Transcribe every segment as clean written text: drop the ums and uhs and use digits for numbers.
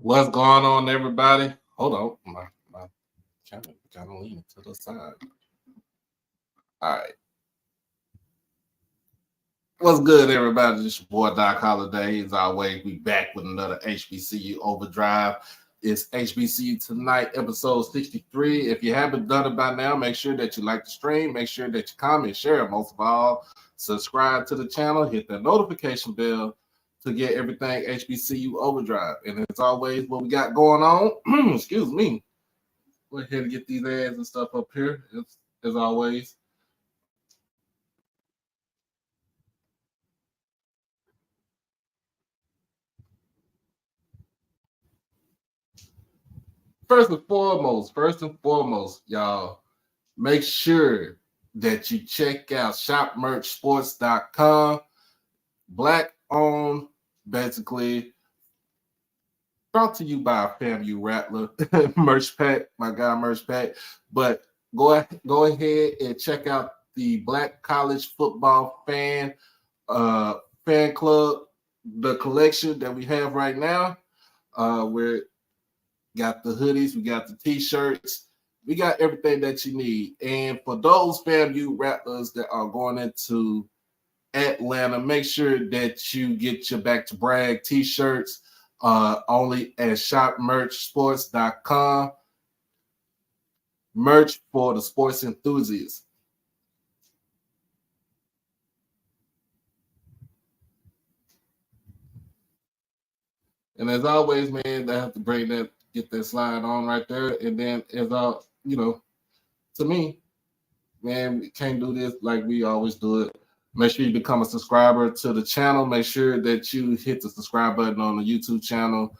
What's going on, everybody? Hold on, my camera kind of leaning to the side. All right, what's good, everybody? This your boy Doc Holiday. As always, we back with another HBCU Overdrive. It's HBCU Tonight, episode 63. If you haven't done it by now, make sure that you like the stream, make sure that you comment, share, and most of all, subscribe to the channel, hit the notification bell to get everything HBCU Overdrive. And as always, what we got going on, excuse me, go ahead and get these ads and stuff up here, as always. First and foremost, y'all, make sure that you check out shopmerchsports.com. Black owned, basically brought to you by FAMU Rattler merch pack, my guy merch pack. But go ahead and check out the Black College Football fan club, the collection that we have right now. We're got the hoodies, we got the t-shirts, we got everything that you need. And for those FAMU Rattlers that are going into Atlanta, make sure that you get your Back to Brag t-shirts only at shopmerchsports.com. Merch for the sports enthusiasts. And as always, man, I have to get that slide on right there. And then to me, man, we can't do this like we always do it. Make sure you become a subscriber to the channel. Make sure that you hit the subscribe button on the YouTube channel.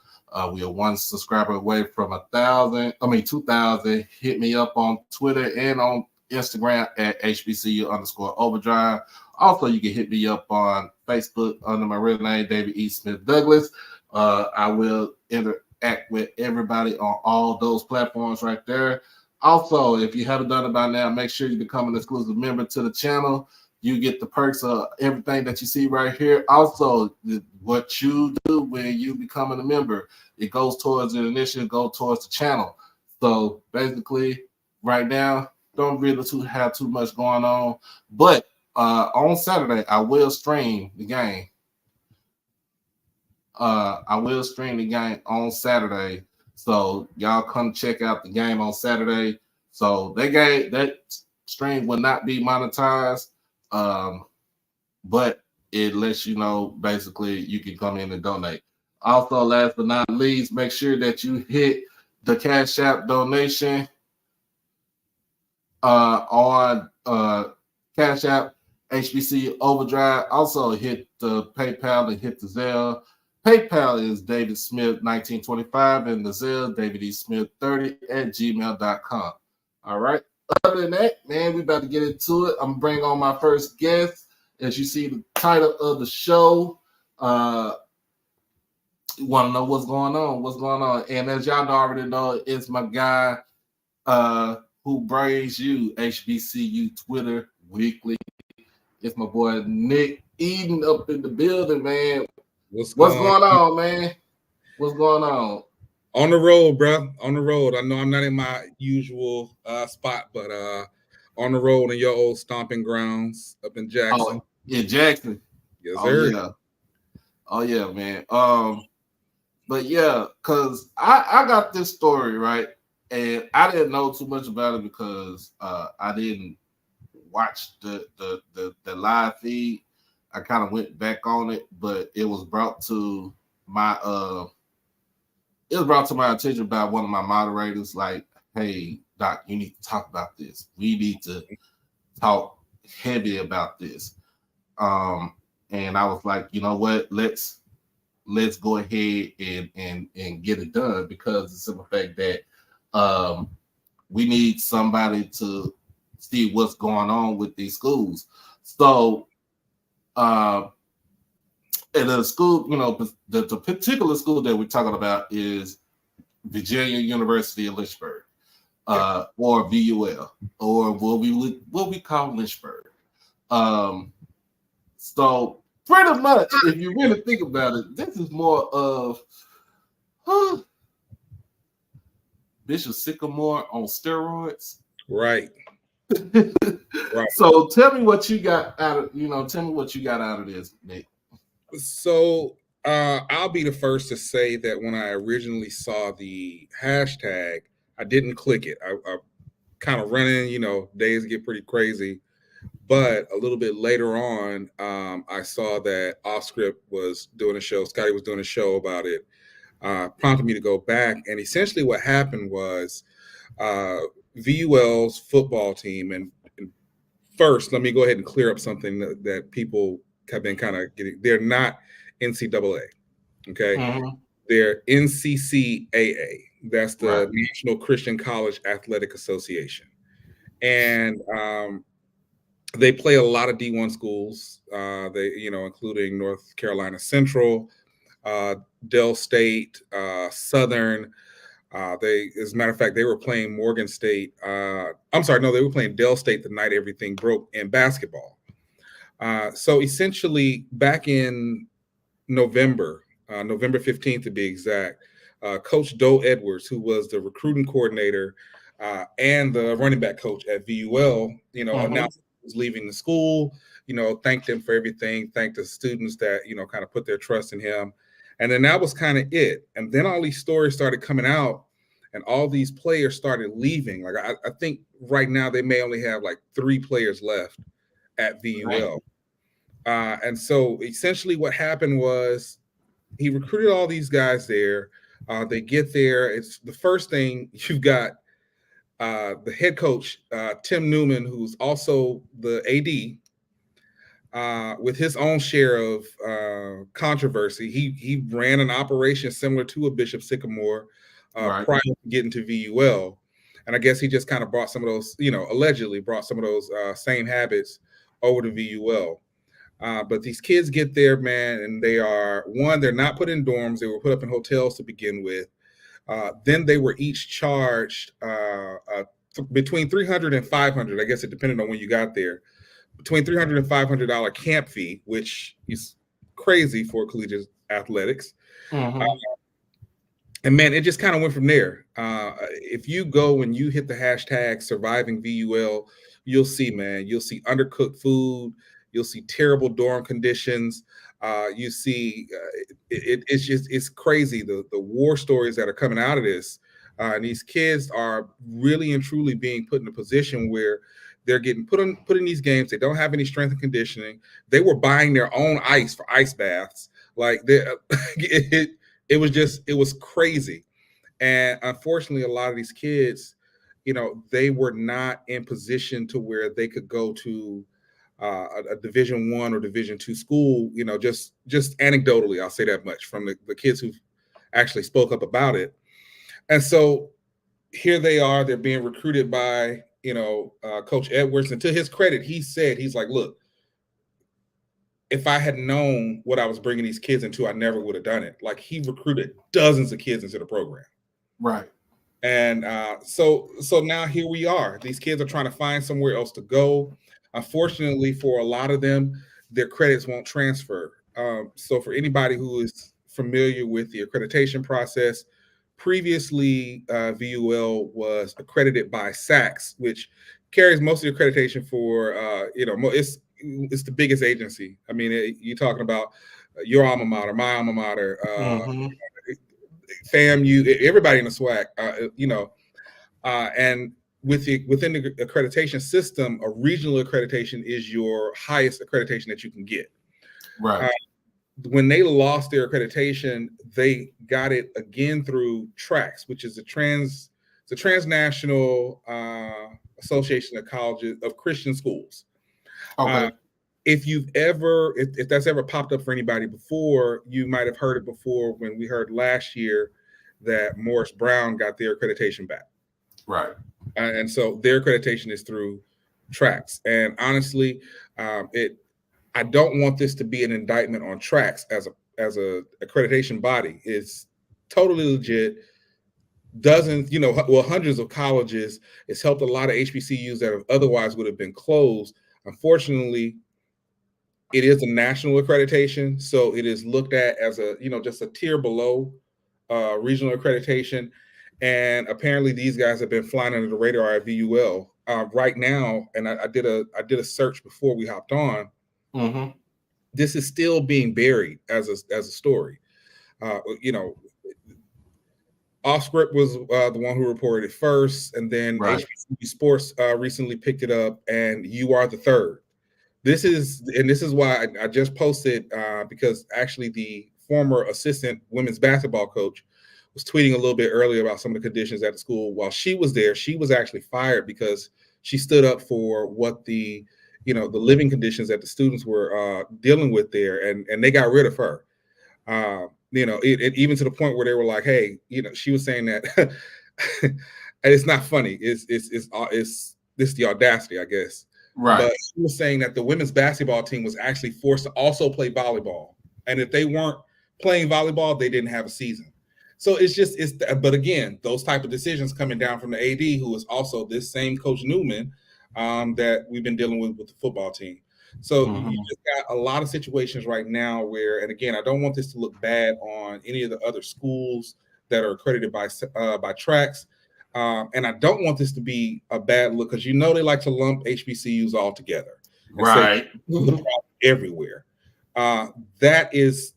We are one subscriber away from 2,000. Hit me up on Twitter and on Instagram at HBCU_overdrive. Also, you can hit me up on Facebook under my real name, David E. Smith Douglas. I will interact with everybody on all those platforms right there. Also, if you haven't done it by now, make sure you become an exclusive member to the channel. You get the perks of everything that you see right here. Also, what you do when you becoming a member, it goes towards the initiative, goes towards the channel. So basically, right now, don't really have too much going on. But on Saturday, I will stream the game. On Saturday. So y'all come check out the game on Saturday. So that stream will not be monetized. But it lets you know basically you can come in and donate. Also, last but not least, make sure that you hit the Cash App donation on Cash App HBC Overdrive. Also hit the PayPal and hit the Zelle. PayPal is David Smith 1925 and the Zelle David E. Smith 30 at gmail.com. All right. Other than that, man, we about to get into it. I'm bringing on my first guest. As you see the title of the show, you want to know what's going on. And as y'all already know, it's my guy who brings you HBCU Twitter weekly. It's my boy Nick Eden up in the building, man. What's going on, man? What's going on? On the road, bro. On the road. I know I'm not in my usual spot, but on the road in your old stomping grounds up in Jackson. Oh, yeah, Jackson. Yes, sir. Yeah. Oh yeah, man. But yeah, cause I got this story right, and I didn't know too much about it because I didn't watch the live feed. I kind of went back on it, but it was brought to my attention by one of my moderators. Like, hey, Doc, you need to talk about this. We need to talk heavy about this. And I was like, you know what? Let's go ahead and get it done because of the simple fact that we need somebody to see what's going on with these schools. So at a school, the particular school that we're talking about is Virginia University of Lynchburg, or VUL, or what we call Lynchburg. So pretty much, if you really think about it, this is more of Bishop Sycamore on steroids. Right. Right. So tell me what you got out of tell me what you got out of this, Nick. So I'll be the first to say that when I originally saw the hashtag, I didn't click it. I kind of running, days get pretty crazy. But a little bit later on, I saw that Offscript was doing a show. Scotty was doing a show about it. Prompted me to go back. And essentially what happened was VUL's football team, and first, let me go ahead and clear up something that people have been kind of getting. They're not NCAA, okay? Mm-hmm. They're NCCAA. That's the Right. National Christian College Athletic Association. And they play a lot of D1 schools, including North Carolina Central, Dell State, Southern. As a matter of fact, they were playing Morgan State. They were playing Dell State the night everything broke in basketball. So essentially, back in November 15th to be exact, Coach Doe Edwards, who was the recruiting coordinator and the running back coach at VUL, announced he was leaving the school. Thanked him for everything. Thanked the students that kind of put their trust in him. And then that was kind of it. And then all these stories started coming out, and all these players started leaving. Like I think right now they may only have like 3 players left at VUL. Right. And so essentially what happened was he recruited all these guys there. They get there. It's the first thing you've got the head coach, Tim Newman, who's also the AD, with his own share of controversy. He ran an operation similar to a Bishop Sycamore prior to getting to VUL. And I guess he just kind of brought some of those, allegedly brought some of those same habits over to VUL. But these kids get there, man, and they're not put in dorms. They were put up in hotels to begin with. Then they were each charged between $300 and $500. I guess it depended on when you got there. Between $300 and $500 camp fee, which is crazy for collegiate athletics. Mm-hmm. And man, it just kind of went from there. If you go and you hit the hashtag surviving VUL, you'll see undercooked food. You'll see terrible dorm conditions. You see, it's crazy. The war stories that are coming out of this. And these kids are really and truly being put in a position where they're getting put in these games. They don't have any strength and conditioning. They were buying their own ice for ice baths. Like it was crazy. And unfortunately, a lot of these kids, they were not in position to where they could go to a Division I or Division II school. Just anecdotally, I'll say that much from the kids who actually spoke up about it. And so here they are. They're being recruited by Coach Edwards. And to his credit, he's like, look, if I had known what I was bringing these kids into, I never would have done it. Like, he recruited dozens of kids into the program. Right. And so now here we are. These kids are trying to find somewhere else to go. Unfortunately, for a lot of them, their credits won't transfer. So for anybody who is familiar with the accreditation process, previously VUL was accredited by SACS, which carries most of the accreditation for, it's the biggest agency. I mean, you're talking about your alma mater, my alma mater, FAMU, everybody in the SWAC, and within the accreditation system, a regional accreditation is your highest accreditation that you can get. Right. When they lost their accreditation, they got it again through TRACS, which is the Transnational Association of Colleges of Christian Schools. Okay. If that's ever popped up for anybody before, you might have heard it before when we heard last year that Morris Brown got their accreditation back. Right. And so their accreditation is through TRACS. And honestly, I don't want this to be an indictment on TRACS as a accreditation body. It's totally legit. Dozens, hundreds of colleges. It's helped a lot of HBCUs that have otherwise would have been closed. Unfortunately, it is a national accreditation, so it is looked at as just a tier below regional accreditation. And apparently these guys have been flying under the radar at VUL right now. And I did a search before we hopped on. Mm-hmm. This is still being buried as a story. You know, Offscript was the one who reported it first, and then Right. HBCU Sports recently picked it up, and you are the third. This is why I just posted because actually the former assistant women's basketball coach was tweeting a little bit earlier about some of the conditions at the school. While she was there, she was actually fired because she stood up for what the living conditions that the students were dealing with there, and they got rid of her. It even to the point where they were like, "Hey, she was saying that," and it's not funny. It's the audacity, I guess. Right. But she was saying that the women's basketball team was actually forced to also play volleyball, and if they weren't playing volleyball, they didn't have a season. So but again, those type of decisions coming down from the AD, who is also this same Coach Newman that we've been dealing with the football team. So you Mm-hmm. just got a lot of situations right now where, and again, I don't want this to look bad on any of the other schools that are accredited by tracks. And I don't want this to be a bad look because they like to lump HBCUs all together and say Right. the problem everywhere. Uh, that is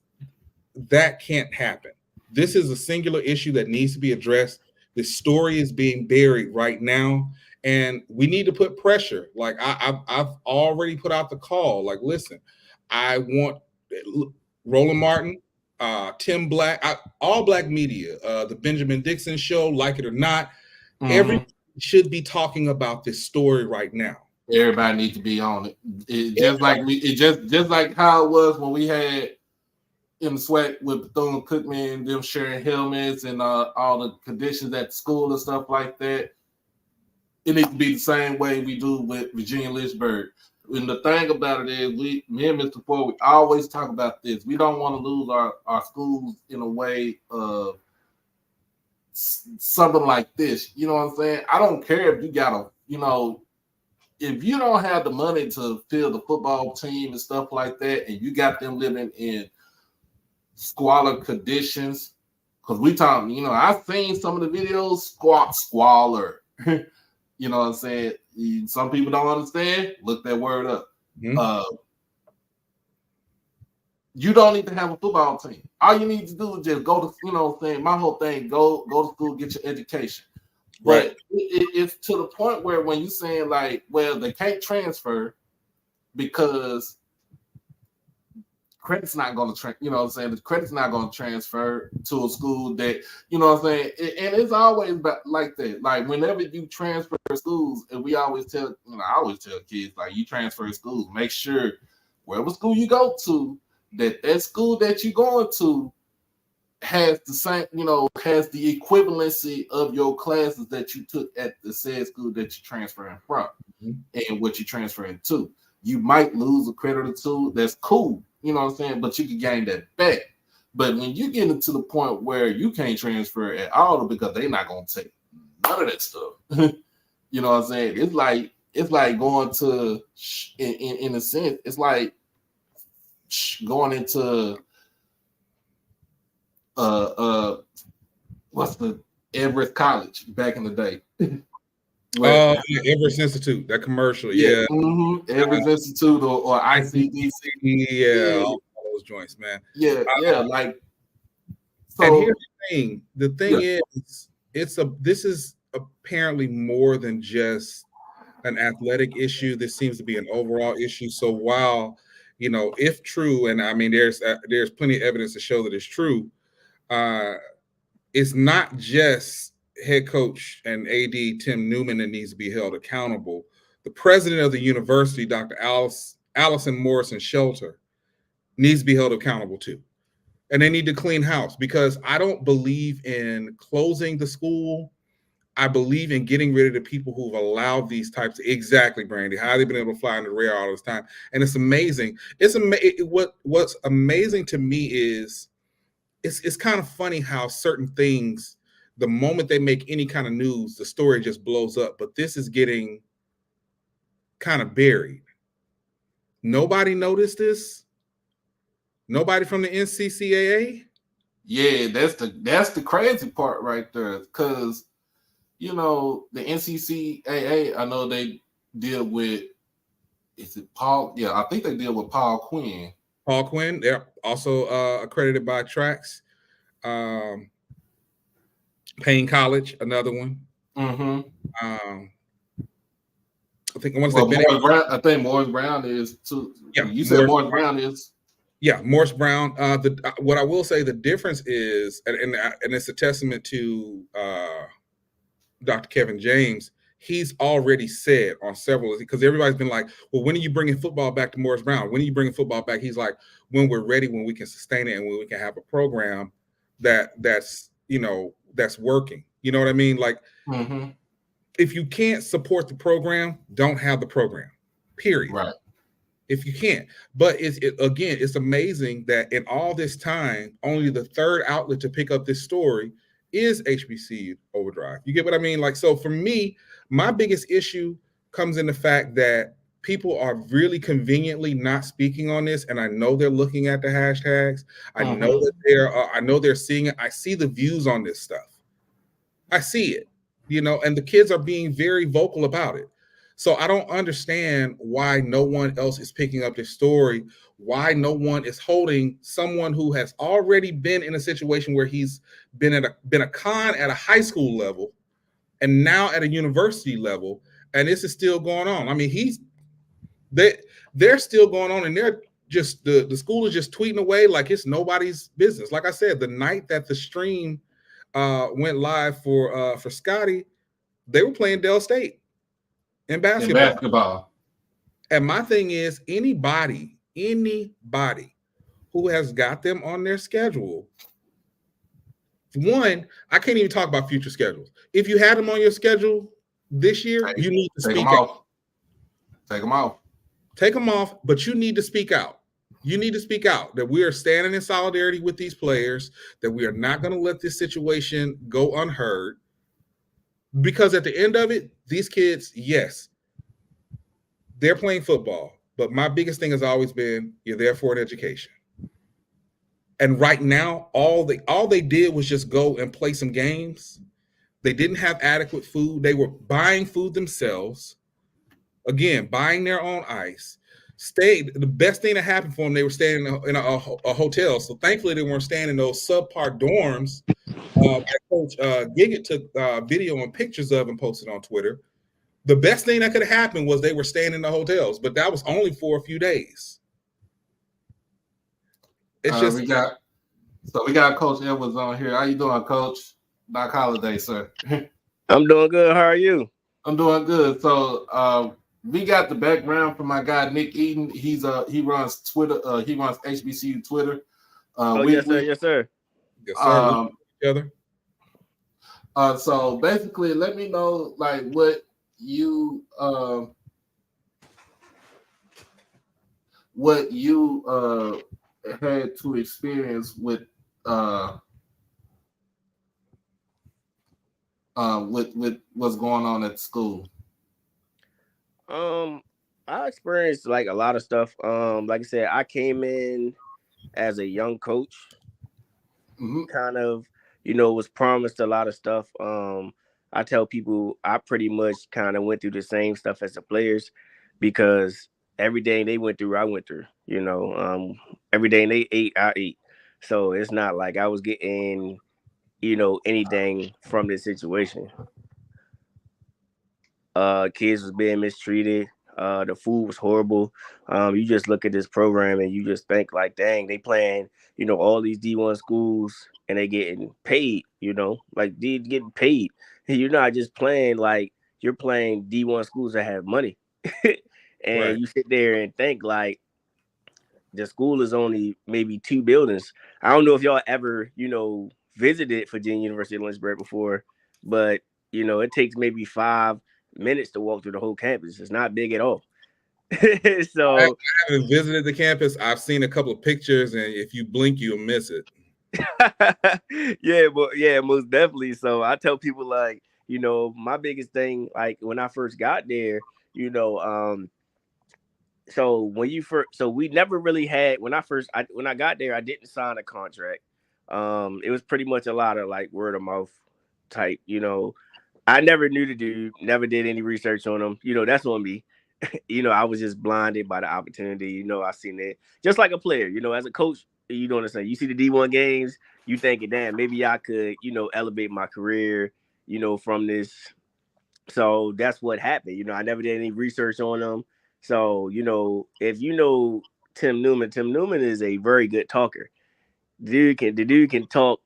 that can't happen. This is a singular issue that needs to be addressed. This story is being buried right now, and we need to put pressure. Like I've already put out the call. Like, listen, I want Roland Martin, Tim Black, all black media, the Benjamin Dixon Show, like it or not, everybody Mm-hmm. should be talking about this story right now. Everybody needs to be on it. Everybody. Just like how it was when we had in the sweat with Bethune Cookman, them sharing helmets and all the conditions at school and stuff like that. It needs to be the same way we do with Virginia Lynchburg. And the thing about it is, me and Mr. Ford, we always talk about this. We don't want to lose our schools in a way of something like this. You know what I'm saying? I don't care if you got if you don't have the money to field the football team and stuff like that, and you got them living in squalor conditions, because we talking, I've seen some of the videos, squalor. You know what I'm saying? Some people don't understand. Look that word up. Mm-hmm. You don't need to have a football team. All you need to do is just go to, what I'm saying? My whole thing, go to school, get your education. Right. But it's to the point where when you're saying like, well, they can't transfer because credit's not going to, the credit's not going to transfer to a school that, and it's always like that. Like whenever you transfer schools, and we always tell, I always tell kids, like you transfer schools, make sure wherever school you go to, that school that you're going to has the same, has the equivalency of your classes that you took at the said school that you're transferring from and what you're transferring to. You might lose a credit or two. That's cool. You know what I'm saying? But you can gain that back. But when you get into the point where you can't transfer at all because they're not going to take none of that stuff. You know what I'm saying? It's like going to, in a sense, it's like going into what's the Everest College back in the day. Oh, Everest Institute, that commercial, yeah. Mm-hmm. Everest Institute or ICDC. Yeah, all those joints, man. Yeah, like so. And here's the thing. The thing Yeah. is, this is apparently more than just an athletic issue. This seems to be an overall issue. So while, if true, and I mean, there's plenty of evidence to show that it's true. It's not just head coach and AD Tim Newman that needs to be held accountable. The president of the university, Dr. Allison Morrison Shelter, needs to be held accountable too. And they need to clean house because I don't believe in closing the school. I believe in getting rid of the people who've allowed these types of, exactly, Brandy, how they've been able to fly under the radar all this time. And it's amazing. What's amazing to me is it's kind of funny how certain things, the moment they make any kind of news, the story just blows up. But this is getting kind of buried. Nobody noticed this. Nobody from the NCCAA. Yeah, that's the crazy part right there. Because the NCCAA, I know they deal with, is it Paul? Yeah, I think they deal with Paul Quinn. Paul Quinn, they're also accredited by Trax. Um, Payne College, another one. Mm-hmm. Um, I want to say Well, Bennett. Morris Brown, I think Morris Brown is too. Yeah, You said Morris Brown is. Yeah, Morris Brown. What I will say, the difference is, and it's a testament to Dr. Kevin James. He's already said on several, because everybody's been like, "Well, when are you bringing football back to Morris Brown? When are you bringing football back?" He's like, "When we're ready, when we can sustain it, and when we can have a program that's working." You know what I mean? Like, Mm-hmm. if you can't support the program, don't have the program. Period. Right. If you can't. But again, it's amazing that in all this time, only the third outlet to pick up this story is HBCU Overdrive. You get what I mean? Like, so for me, my biggest issue comes in the fact that people are really conveniently not speaking on this, and I know they're looking at the hashtags. Mm-hmm. I know they're seeing it. I see the views on this stuff. I see it, and the kids are being very vocal about it. So I don't understand why no one else is picking up this story, why no one is holding someone who has already been in a situation where he's been a con at a high school level and now at a university level, and this is still going on. I mean, they're still going on, and they're just the school is just tweeting away like it's nobody's business. Like I said, the night that the stream went live for Scotty, they were playing Dell State in In basketball. basketball. And my thing is, anybody who has got them on their schedule, one, I can't even talk about future schedules. If you had them on your schedule this year, you need to Take them speak out. off. Take them off. Take them off, but you need to speak out. You need to speak out that we are standing in solidarity with these players, that we are not going to let this situation go unheard. Because at the end of it, these kids, yes, they're playing football. But my biggest thing has always been you're there for an education. And right now, all they did was just go and play some games. They didn't have adequate food. They were buying food themselves. Again, buying their own ice. The best thing that happened for them, they were staying in a hotel. So thankfully, they weren't staying in those subpar dorms that Coach Giggett took video and pictures of and posted on Twitter. The best thing that could have happened was they were staying in the hotels, but that was only for a few days. It's just we got Coach Edwards on here. How you doing, Coach? Doc Holiday, sir. I'm doing good. How are you? I'm doing good. So we got the background from my guy Nick Eaton. He runs Twitter. He runs HBCU Twitter. Yes, sir. Yes, sir. Yes, sir. Together. So basically, let me know like what you had to experience with what's going on at school. I experienced like a lot of stuff. Like I said, I came in as a young coach, kind of, was promised a lot of stuff. I tell people I pretty much kind of went through the same stuff as the players because everything they went through, I went through. Everything they ate, I ate. So it's not like I was getting, anything from this situation. Kids was being mistreated. The food was horrible. You just look at this program and you just think like, dang, they playing, all these D1 schools and they getting paid, like they getting paid. You're not just playing like you're playing D1 schools that have money. And Right. you sit there and think like the school is only maybe 2 buildings. I don't know if y'all ever, visited Virginia University of Lynchburg before, but it takes maybe 5 minutes to walk through the whole campus. It's not big at all. So I haven't visited the campus. I've seen a couple of pictures, and if you blink, you'll miss it. yeah, most definitely. So I tell people like, my biggest thing, like when I first got there, so when you first, so we never really had when I got there, I didn't sign a contract. It was pretty much a lot of like word of mouth type, you know. I never knew the dude, never did any research on him. You know, that's on me. You know, I was just blinded by the opportunity. You know, I seen it just like a player. You know, as a coach, you don't understand. You see the D1 games, you thinking, damn, maybe I could, you know, elevate my career, you know, from this. So that's what happened. You know, I never did any research on him. So, you know, if you know Tim Newman is a very good talker. The dude can talk,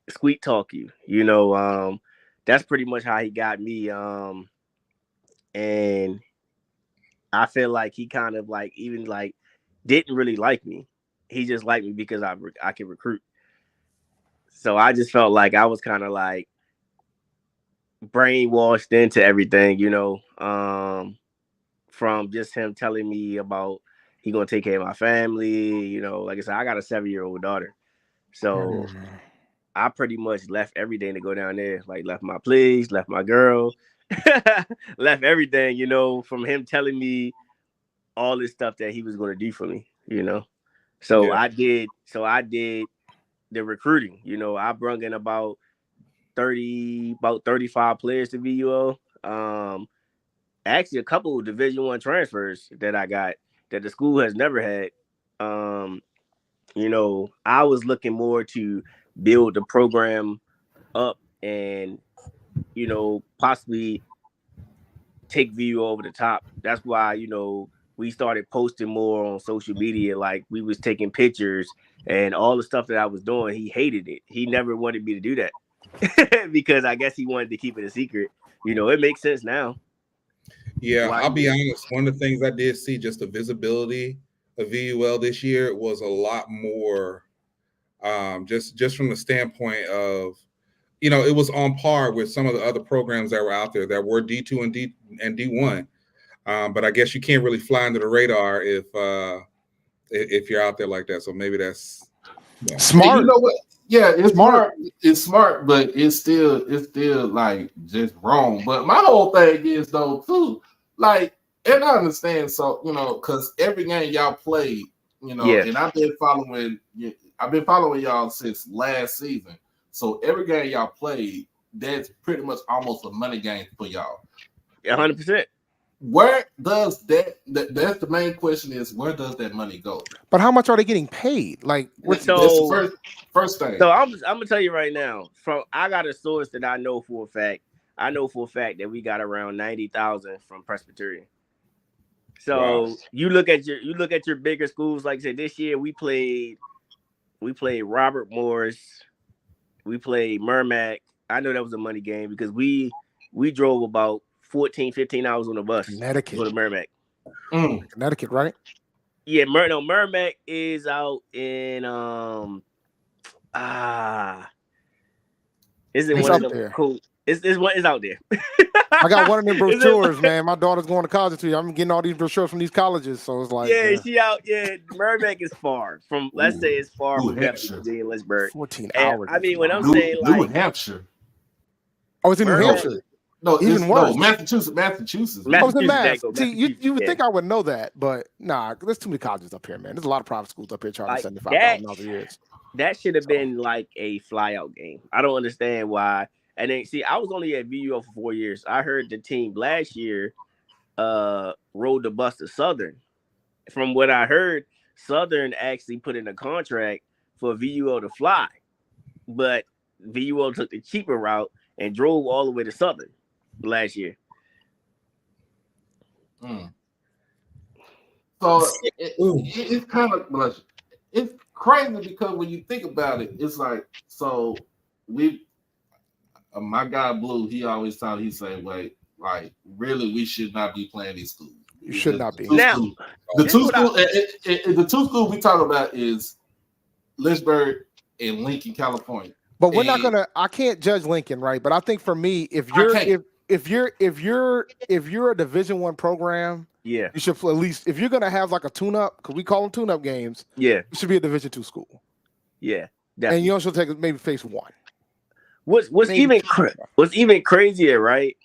sweet talk you. You know, that's pretty much how he got me. And I feel like he kind of like even like didn't really like me. He just liked me because I can recruit. So I just felt like I was kind of like brainwashed into everything, you know, from just him telling me about he gonna take care of my family. You know, like I said, I got a 7-year-old daughter, so I pretty much left everything to go down there. Like left my place, left my girl, left everything. You know, from him telling me all this stuff that he was going to do for me, you know. So I did the recruiting, you know. I brung in about 35 players to VUL. Actually a couple of Division I transfers that I got that the school has never had. You know, I was looking more to build the program up and, you know, possibly take VUL over the top. That's why, you know, we started posting more on social media. Like we was taking pictures and all the stuff that I was doing. He hated it. He never wanted me to do that because I guess he wanted to keep it a secret. You know, it makes sense now. Yeah, I'll be honest. One of the things I did see, just the visibility of VUL this year was a lot more. Just from the standpoint of, you know, it was on par with some of the other programs that were out there that were D2 and D1. But I guess you can't really fly under the radar if you're out there like that. So maybe that's smart. Hey, you know what? Yeah, it's smart. It's smart, but it's still like just wrong. But my whole thing is though too, like, and I understand. So you know, because every game y'all played, you know, and I've been following y'all since last season. So every game y'all played, that's pretty much almost a money game for y'all. 100%. Where does that's the main question is, where does that money go? But how much are they getting paid? Like, that's the first thing. So I'm gonna tell you right now. I got a source that I know for a fact. I know for a fact that we got around 90,000 from Presbyterian. So you look at your bigger schools. Like I said, this year we played Robert Morris, we played Merrimack. I know that was a money game because we drove about 14, 15 hours on the bus to go to Merrimack. Connecticut, right? Yeah, Merrimack is out in is it it's one of up them there. cool? It's out there. I got one of them brochures, man. My daughter's going to college too. I'm getting all these brochures from these colleges, so it's like she out. Yeah, Merrimack is far from. Let's say it's far from Lynchburg. 14 hours. I mean, when I'm saying like New Hampshire. Oh, it's in New Hampshire. No, even worse. No, Massachusetts. I was in Mass. See, you would think I would know that, but nah, there's too many colleges up here, man. There's a lot of private schools up here charging $75,000 a year. That should have been like a flyout game. I don't understand why. And then see, I was only at VUL for 4 years. I heard the team last year rode the bus to Southern. From what I heard, Southern actually put in a contract for VUL to fly, but VUL took the cheaper route and drove all the way to Southern last year. So it's kind of it's crazy because when you think about it, it's like, so my guy Blue, he always thought, he say, wait, like really we should not be playing these schools. You should not be. Now, the two schools we talk about is Lynchburg and Lincoln, California. But we're not gonna. I can't judge Lincoln, right? But I think for me, if you're a Division I program, you should at least, if you're gonna have like a tune-up, because we call them tune-up games, it should be a Division II school. Yeah, definitely. And you also take maybe phase one. What's even crazier, right?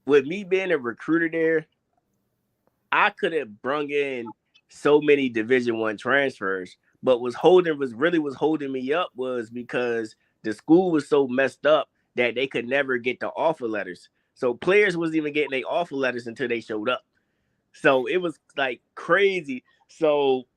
With me being a recruiter there, I could have brung in so many Division I transfers, But was holding me up was because the school was so messed up that they could never get the offer letters. So players wasn't even getting their offer letters until they showed up. So it was like crazy. So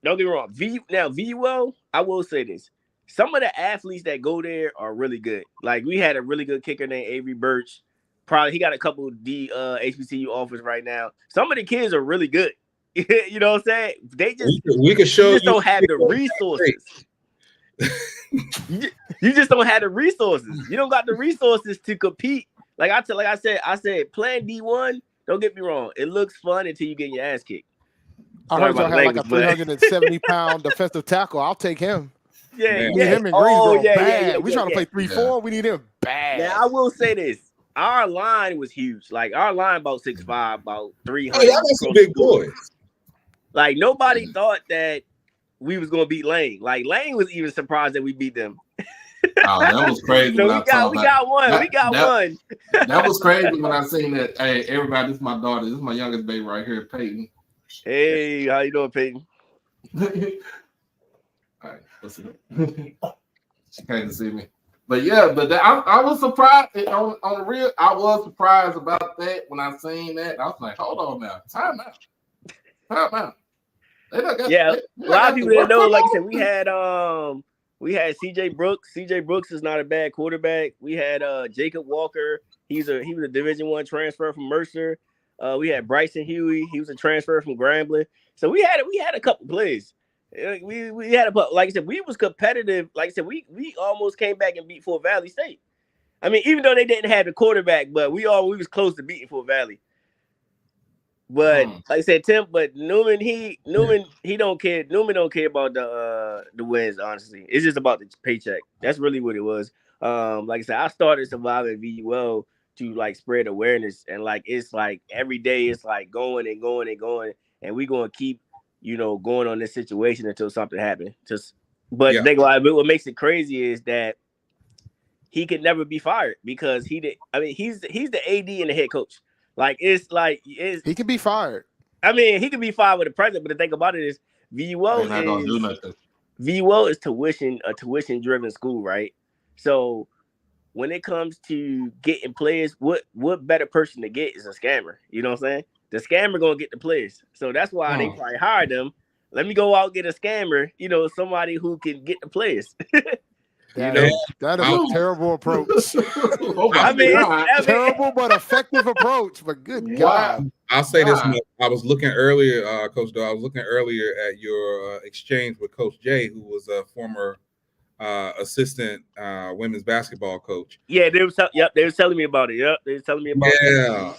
don't get me wrong. VUL, I will say this. Some of the athletes that go there are really good. Like we had a really good kicker named Avery Birch. Probably he got a couple of HBCU offers right now. Some of the kids are really good. You know what I'm saying? They just we could show you just don't have the resources. You just don't have the resources. You don't got the resources to compete. Like I said, playing D1. Don't get me wrong. It looks fun until you get your ass kicked. I heard y'all had like a 370-pound defensive tackle. I'll take him. Yeah, we need him in Greensboro bad. We trying to play 3-4. We need him bad. Now I will say this: our line was huge. Like our line about 6'5", about 300. Oh, y'all got some big boys. Like nobody thought that we was gonna beat Lane. Like Lane was even surprised that we beat them. Oh, that was crazy. So we got one. That was crazy when I seen that. Hey, everybody, this is my daughter. This is my youngest baby right here, Peyton. Hey, how you doing, Peyton? All right, let's see. She came to see me. But yeah, I was surprised on the real. I was surprised about that when I seen that. I was like, hold on now, time out. A lot of people didn't know. Like I said, we had CJ Brooks. CJ Brooks is not a bad quarterback. We had Jacob Walker. He was a Division I transfer from Mercer. We had Bryson Huey. He was a transfer from Grambling. So we had a couple plays. We had like I said, we was competitive. Like I said, we almost came back and beat Fort Valley State. I mean, even though they didn't have the quarterback, but we was close to beating Fort Valley. But like I said, Newman don't care. Newman don't care about the wins. Honestly, it's just about the paycheck. That's really what it was. Like I said, I started surviving VUL to like spread awareness, and like it's like every day it's like going and going and going, and we gonna keep going on this situation until something happens. What makes it crazy is that he could never be fired because he's the AD and the head coach. Like he can be fired. I mean, he can be fired with the president, but the thing about it is VUL is a tuition driven school, right? So when it comes to getting players, what better person to get is a scammer. You know what I'm saying? The scammer gonna get the players. So that's why they probably hired them. Let me go out and get a scammer, somebody who can get the players. That is a terrible approach. Terrible but effective approach. But good God. I'll say this much. I was looking earlier, Coach Doe. I was looking earlier at your exchange with Coach Jay, who was a former assistant women's basketball coach. Yeah, they were telling me about it. Yep, they were telling me about it. Yeah,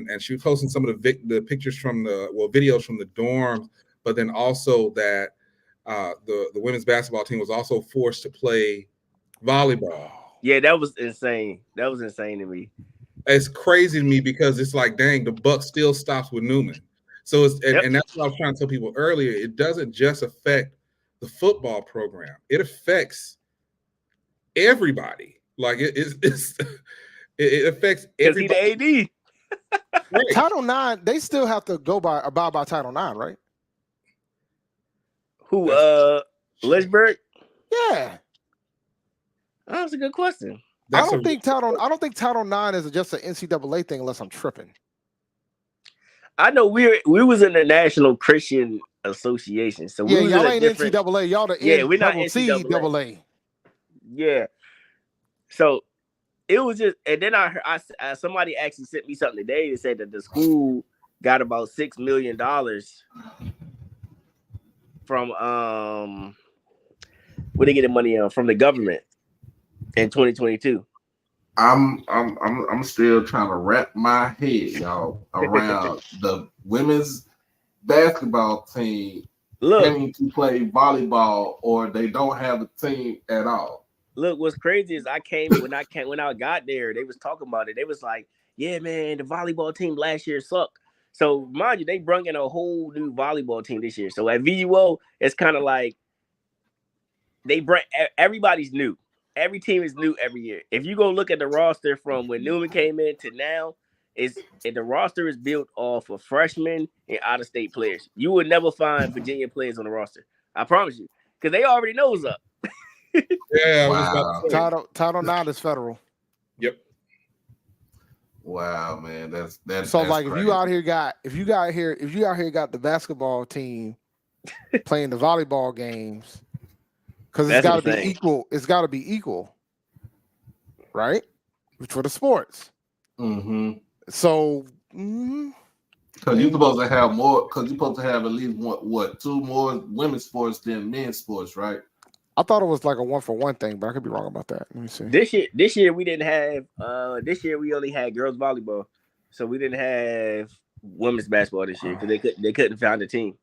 and she was posting some of the pictures from videos from the dorms, but then also that the women's basketball team was also forced to play volleyball. Yeah, that was insane. That was insane to me. It's crazy to me because it's like, dang, the buck still stops with Newman. So and that's what I was trying to tell people earlier. It doesn't just affect the football program; it affects everybody. Like it affects everybody. The AD. Right. Title IX, they still have to abide by Title IX, right? Who? Lynchburg? Yeah. That's a good question. I don't think Title IX is just an NCAA thing unless I'm tripping. I know we was in the National Christian Association, so y'all ain't NCAA. Y'all we're not NCAA. Yeah. So it was just, and then I heard somebody actually sent me something today that said that the school got about $6 million from where they get the money from the government in 2022. I'm still trying to wrap my head, y'all, around the women's basketball team planning to play volleyball, or they don't have a team at all. Look, what's crazy is when I got there, they was talking about it. They was like, "Yeah, man, the volleyball team last year sucked." So mind you, they brought in a whole new volleyball team this year. So at VUL, it's kind of like everybody's new. Every team is new every year. If you go look at the roster from when Newman came in to now, the roster is built off of freshmen and out-of-state players. You would never find Virginia players on the roster. I promise you, because they already know what's up. Yeah, wow. Title 9 is federal. Yep. Wow, man, that's so that's like crazy. if you out here got the basketball team playing the volleyball games, because it's got to be equal. It's got to be equal, right? For the sports. Mm-hmm. So. Because you're supposed to have more. Because you're supposed to have at least two more women's sports than men's sports, right? I thought it was like a 1-for-1 thing, but I could be wrong about that. Let me see. This year we didn't have. This year we only had girls volleyball, so we didn't have women's basketball this year because they couldn't find a team.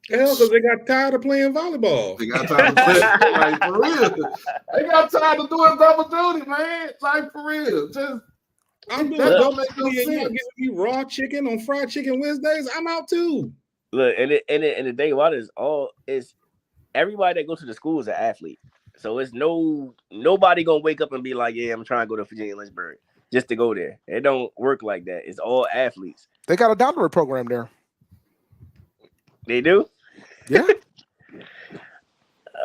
Hell, because they got tired of playing volleyball. They got tired of playing, like for real. They got tired of doing double duty, man. Like for real, just. I'm doing double duty. Y'all giving me raw chicken on fried chicken Wednesdays. I'm out too. Look, and the thing about it is everybody that goes to the school is an athlete. So it's nobody gonna wake up and be like, yeah, I'm trying to go to Virginia Lynchburg just to go there. It don't work like that. It's all athletes. They got a doctorate program there. They do? Yeah.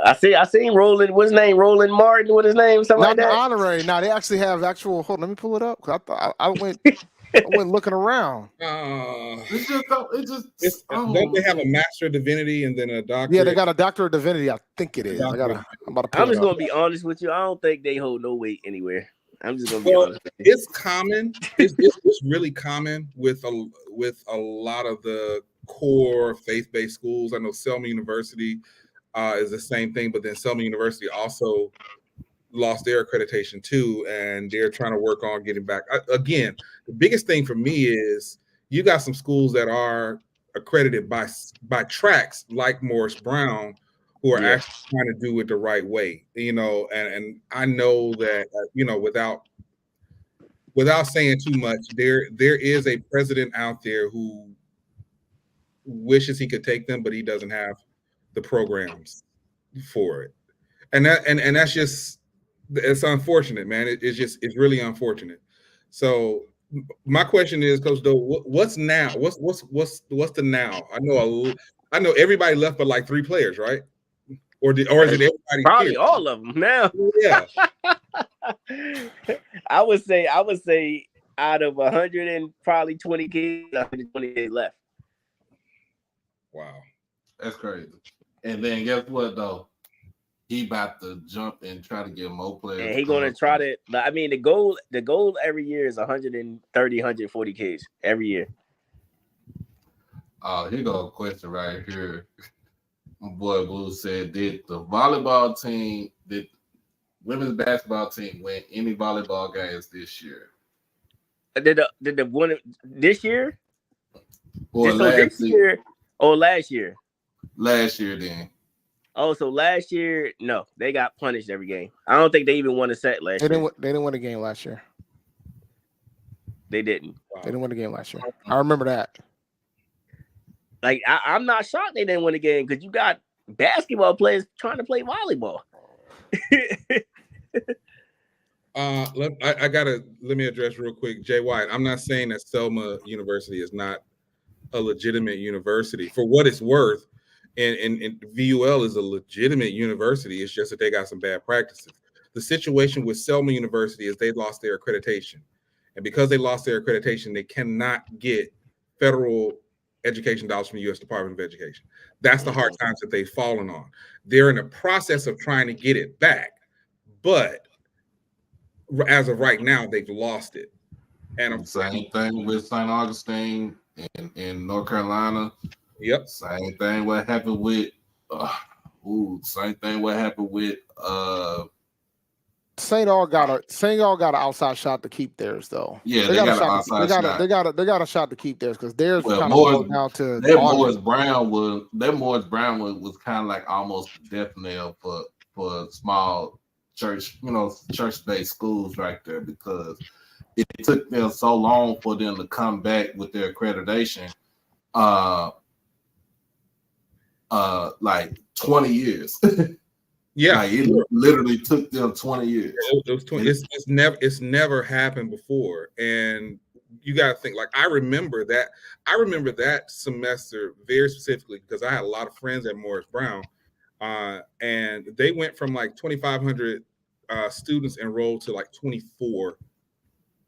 I seen Roland. What's his name? Roland Martin. What his name? Something like that. Not the honorary. Now they actually have actual. Hold on, let me pull it up because I went looking around. Don't they have a master of divinity and then a doctor? Yeah, they got a doctor of divinity. I think it is. I'm just gonna be honest with you. I don't think they hold no weight anywhere. I'm just gonna be honest with you. It's common. It's really common with a lot of the core faith-based schools. I know Selma University is the same thing, but then Selma University also lost their accreditation too, and they're trying to work on getting back. Again, the biggest thing for me is you got some schools that are accredited by tracks like Morris Brown who are actually trying to do it the right way, and I know that without saying too much, there is a president out there who wishes he could take them, but he doesn't have the programs for it, and that's just. It's unfortunate, man. It's really unfortunate. So my question is, Coach Doe, what's now? What's the now? I know everybody left but like 3 players, right? Or is it everybody? Probably here? All of them now. Yeah. I would say out of 100 and probably 20 kids, 120 kids left. Wow, that's crazy. And then guess what though? He about to jump and try to get more players. And he gonna try to. I mean, the goal every year is 130, 140 kids every year. Oh, here go a question right here. My boy Blue said, did the women's basketball team win any volleyball games this year? Did the one this year? Or last year? Or last year? Last year then. Oh, so last year, no, they got punished every game. I don't think they even won a set last year. They didn't win a game last year. They didn't. They didn't win a game last year. I remember that. Like, I'm not shocked they didn't win a game because you got basketball players trying to play volleyball. Let me address real quick, Jay White. I'm not saying that Selma University is not a legitimate university. For what it's worth, and VUL is a legitimate university. It's just that they got some bad practices. The situation with Selma University is they lost their accreditation. And because they lost their accreditation, they cannot get federal education dollars from the U.S. Department of Education. That's the hard times that they've fallen on. They're in the process of trying to get it back. But as of right now, they've lost it. And same thing with St. Augustine in North Carolina. Yep. Same thing what happened with St. Aug got an outside shot to keep theirs though. Yeah, they got an outside shot. They got a shot to keep theirs because theirs was kind of down to Morris Brown was kind of like almost death knell for small church-based schools right there, because it took them so long for them to come back with their accreditation. Like 20 years. Yeah, like it literally took them 20 years. It's never happened before, and you got to think, like, I remember that semester very specifically because I had a lot of friends at Morris Brown, and they went from like 2,500 students enrolled to like 24.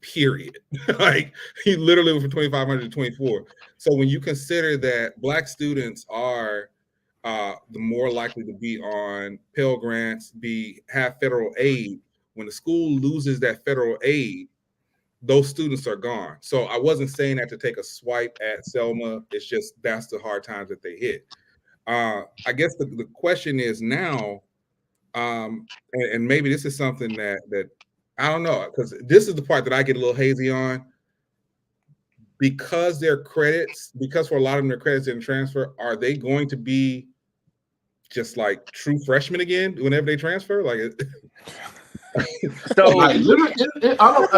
Period. Like, he literally went from 2,500 to 24. So when you consider that Black students are the more likely to be on Pell Grants, have federal aid, when the school loses that federal aid, those students are gone. So I wasn't saying that to take a swipe at Selma. It's just that's the hard times that they hit. I guess the question is now, and maybe this is something that I don't know, because this is the part that I get a little hazy on. Because for a lot of them, their credits didn't transfer, are they going to be just like true freshmen again whenever they transfer? Like, so like,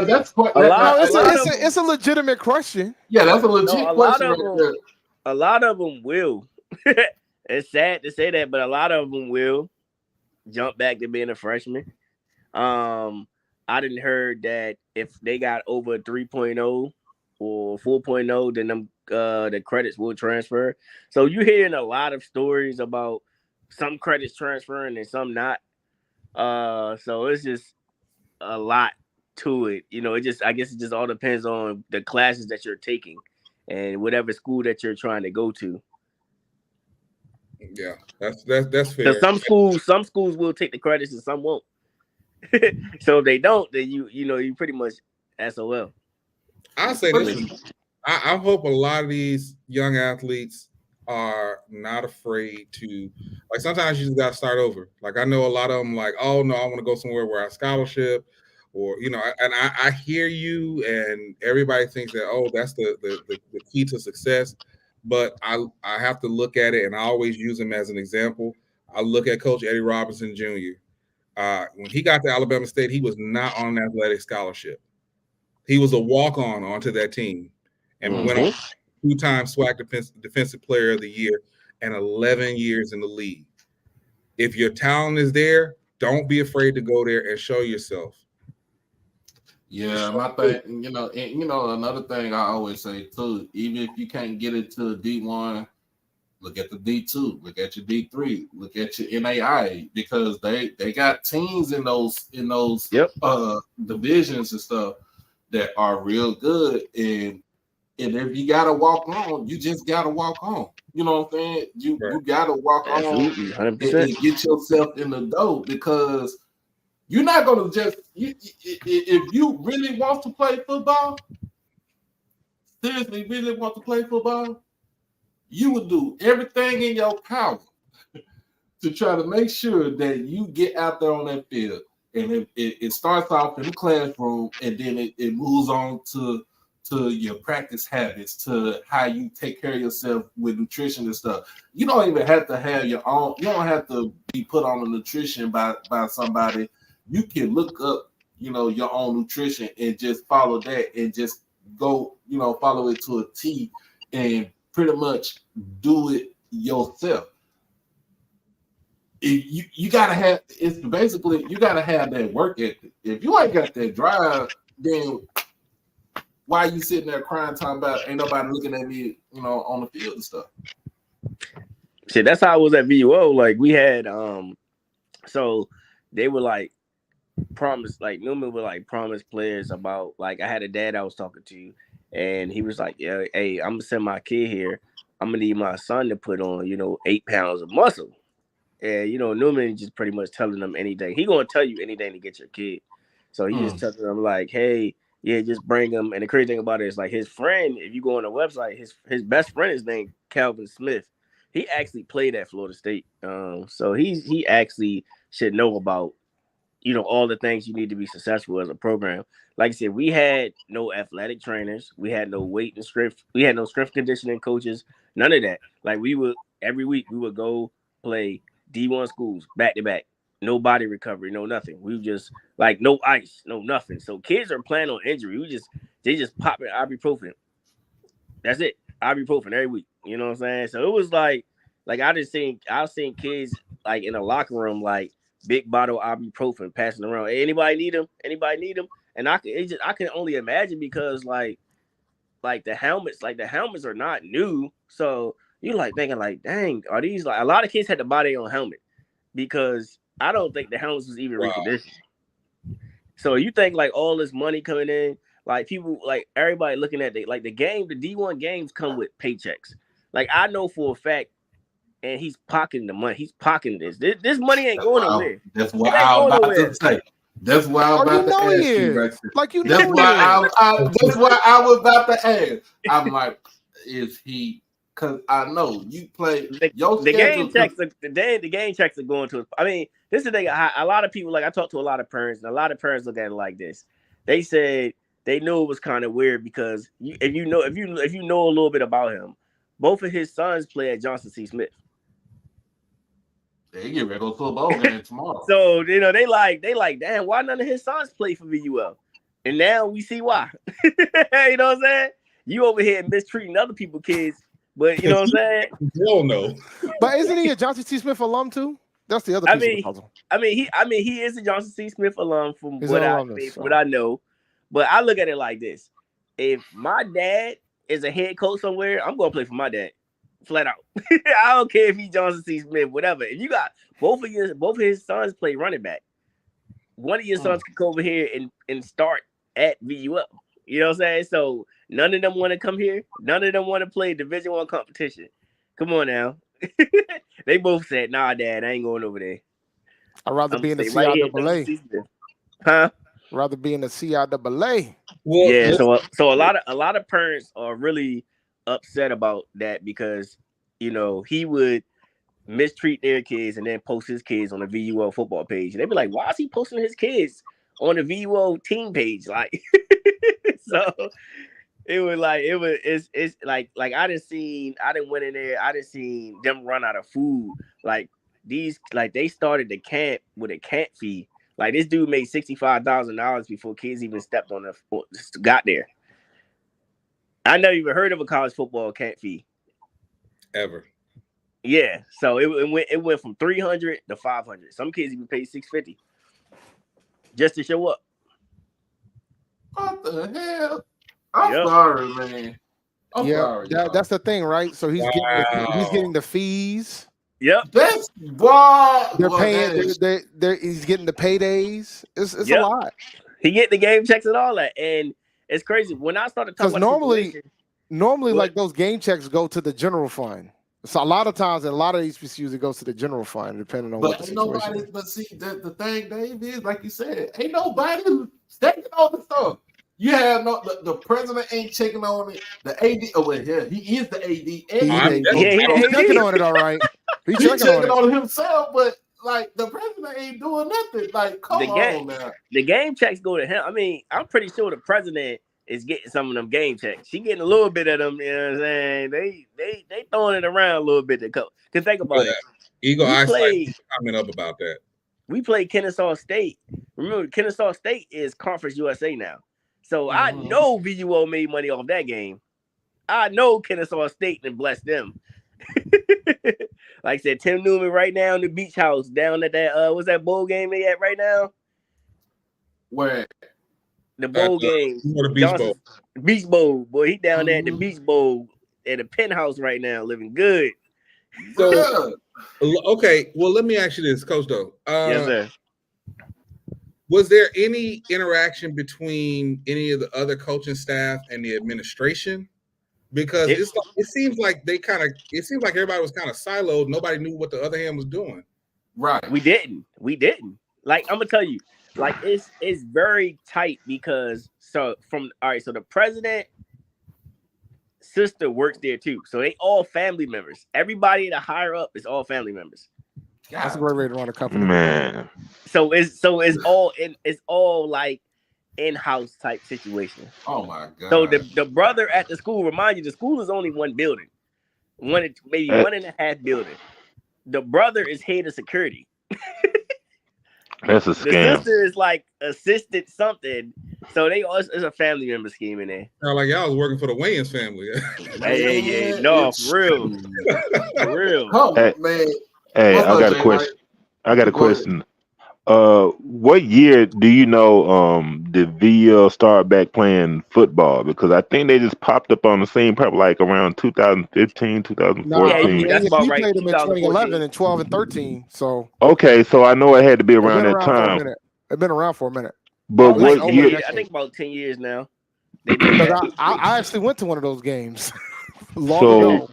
that's quite, it's a legitimate question. Yeah, that's a legit question right there. A lot of them will. It's sad to say that, but a lot of them will jump back to being a freshman. I didn't heard that if they got over 3.0 or 4.0, then them the credits will transfer. So you're hearing a lot of stories about some credits transferring and some not. So it's just a lot to it. You know, I guess it just all depends on the classes that you're taking and whatever school that you're trying to go to. Yeah, that's fair. Some schools will take the credits and some won't. So if they don't, then you pretty much SOL. I'll say this: I hope a lot of these young athletes are not afraid to, like, sometimes you just got to start over. Like, I know a lot of them like, oh no, I want to go somewhere where I have scholarship, or and I hear you, and everybody thinks that, oh, that's the key to success. But I have to look at it, and I always use him as an example. I look at Coach Eddie Robinson Jr. When he got to Alabama State, he was not on an athletic scholarship. He was a walk-on onto that team and went on 2-time SWAC Defensive Player of the Year and 11 years in the league. If your talent is there, don't be afraid to go there and show yourself. Yeah, my thing, another thing I always say too, even if you can't get it to D1, look at the D2, look at your D3, look at your NAI, because they got teams in those divisions and stuff that are real good, and if you gotta walk on, you just gotta walk on. You know what I'm saying? You gotta walk Absolutely, 100%. and get yourself in the dough, because you're not gonna just if you really want to play football, seriously, really want to play football, you would do everything in your power to try to make sure that you get out there on that field. And it starts off in the classroom, and then it moves on to your practice habits, to how you take care of yourself with nutrition and stuff. You don't even have to have your own. You don't have to be put on a nutrition by somebody. You can look up, your own nutrition and just follow that, and just go, follow it to a T, and pretty much do it yourself. You gotta have, it's basically, you gotta have that work ethic. If you ain't got that drive, then why are you sitting there crying, talking about ain't nobody looking at me, on the field and stuff? Shit, that's how I was at VUL. Like, we had so they were like promised, like Newman would like promise players about, like, I had a dad I was talking to, and he was like, yeah, hey, I'm gonna send my kid here. I'm gonna need my son to put on, 8 pounds of muscle. And Newman just pretty much telling them anything. He gonna tell you anything to get your kid. So he just telling them like, hey, yeah, just bring him. And the crazy thing about it is, like, his friend, if you go on the website, his best friend is named Calvin Smith. He actually played at Florida State. So he actually should know about, all the things you need to be successful as a program. Like I said, we had no athletic trainers. We had no weight and strength. We had no strength conditioning coaches. None of that. Like, every week we would go play D1 schools back to back. No body recovery, no nothing. We just, like, no ice, no nothing. So kids are planning on injury. They just pop it ibuprofen. That's it. Ibuprofen every week. You know what I'm saying? So it was like I've seen kids like in a locker room, like, big bottle ibuprofen passing around. Hey, anybody need them? And I can only imagine, because, like, like the helmets are not new. So you like thinking like, dang, are these like a lot of kids had to buy their own helmet because I don't think the helmets was even reconditioned. So you think like all this money coming in, like people, like everybody looking at the game, the D1 games come with paychecks. Like I know for a fact, and he's pocketing the money. He's pocketing this. This money ain't going nowhere. That's what I was about to say. That's why I'm about to ask you right there. Like you that's know why that's why I was about to ask. I'm like, is he? Because I know you play the game checks. The game checks are going to. I mean, this is the thing. A lot of people, like I talked to a lot of parents, and a lot of parents look at it like this. They said they knew it was kind of weird because if you know a little bit about him, both of his sons play at Johnson C. Smith. They get ready to go to a bowl game tomorrow. So they like, damn, why none of his sons play for VUL? And now we see why. You know what I'm saying? You over here mistreating other people's kids, but you know what I'm saying? Hell no. But isn't he a Johnson C. Smith alum too? That's the other piece of the puzzle. He is a Johnson C. Smith alum from what I know. But I look at it like this: if my dad is a head coach somewhere, I'm gonna play for my dad. Flat out. I don't care if he's Johnson C. Smith, whatever. If you got both of his sons play running back, one of your sons can go over here and start at VUL. You know what I'm saying? So none of them want to come here. None of them want to play Division I competition. Come on now. They both said, nah, Dad, I ain't going over there. I'd rather be in the CIAA. Huh? Rather be in the CIAA. Well, yeah, so a lot of parents are really upset about that because he would mistreat their kids and then post his kids on the VUL football page. And they'd be like, why is he posting his kids on the VUL team page? Like so it's like I didn't went in there, I didn't see them run out of food. Like they started the camp with a camp fee. Like this dude made $65,000 before kids even stepped on got there. I never even heard of a college football camp fee. Ever. Yeah. So it went from 300 to 500. Some kids even paid $650 just to show up. What the hell? I'm sorry, man. I'm sorry. That's the thing, right? So he's getting the fees. Yep. That's why they're paying. He's getting the paydays. It's a lot. He get the game checks and all that, and it's crazy when I started talking. Because normally, like those game checks go to the general fund. So a lot of times, in a lot of HBCUs, it goes to the general fund, depending on what the situation is. But see, the thing, Dave, is like you said, ain't nobody checking on the stuff. You have the president ain't checking on it. The AD, he is the AD. He's checking on it, all right. He's checking on it himself, but like the president ain't doing nothing. Like, come on now. The game checks go to him. I mean, I'm pretty sure the president is getting some of them game checks. She getting a little bit of them. You know what I'm saying? They throwing it around a little bit to go. Cause think about it. Eagle Eyesight comment up about that. We played Kennesaw State. Remember, Kennesaw State is Conference USA now. So I know VUL made money off that game. I know Kennesaw State and bless them. Like I said, Tim Newman right now in the beach house down at that what's that bowl game they at right now? Where? The bowl game. The beach bowl. Beach bowl. Boy, he down there at the beach bowl at the penthouse right now, living good. So okay, well let me ask you this, Coach Doe. Yes, sir. Was there any interaction between any of the other coaching staff and the administration? Because it seems like everybody was kind of siloed. Nobody knew what the other hand was doing. Right. We didn't. Like I'm gonna tell you, like it's very tight because so the president sister works there too. So they all family members. Everybody that higher up is all family members. That's a great way to run a company, man. So it's all like in-house type situation. Oh my god! So the brother at the school, remind you, the school is only one building, maybe 1.5 building. The brother is head of security. That's a scam. The sister is like assistant something. So it's a family member scheme in there. Like y'all was working for the Wayans family. Hey, no, for real. For real. Oh, man. Hey, I got a question. What year do you know did VUL start back playing football? Because I think they just popped up on the scene probably like around 2015, Nah, 2014. That's about ASU right. played them in 2011 2014. and 12 and 13. So Okay, so I know it had to be they've around been that around for a time. minute. They've been around for a minute. But Almost Almost what 10 over a year? years. I decade. think about 10 years now. They did Because that. I actually went to one of those games long So ago.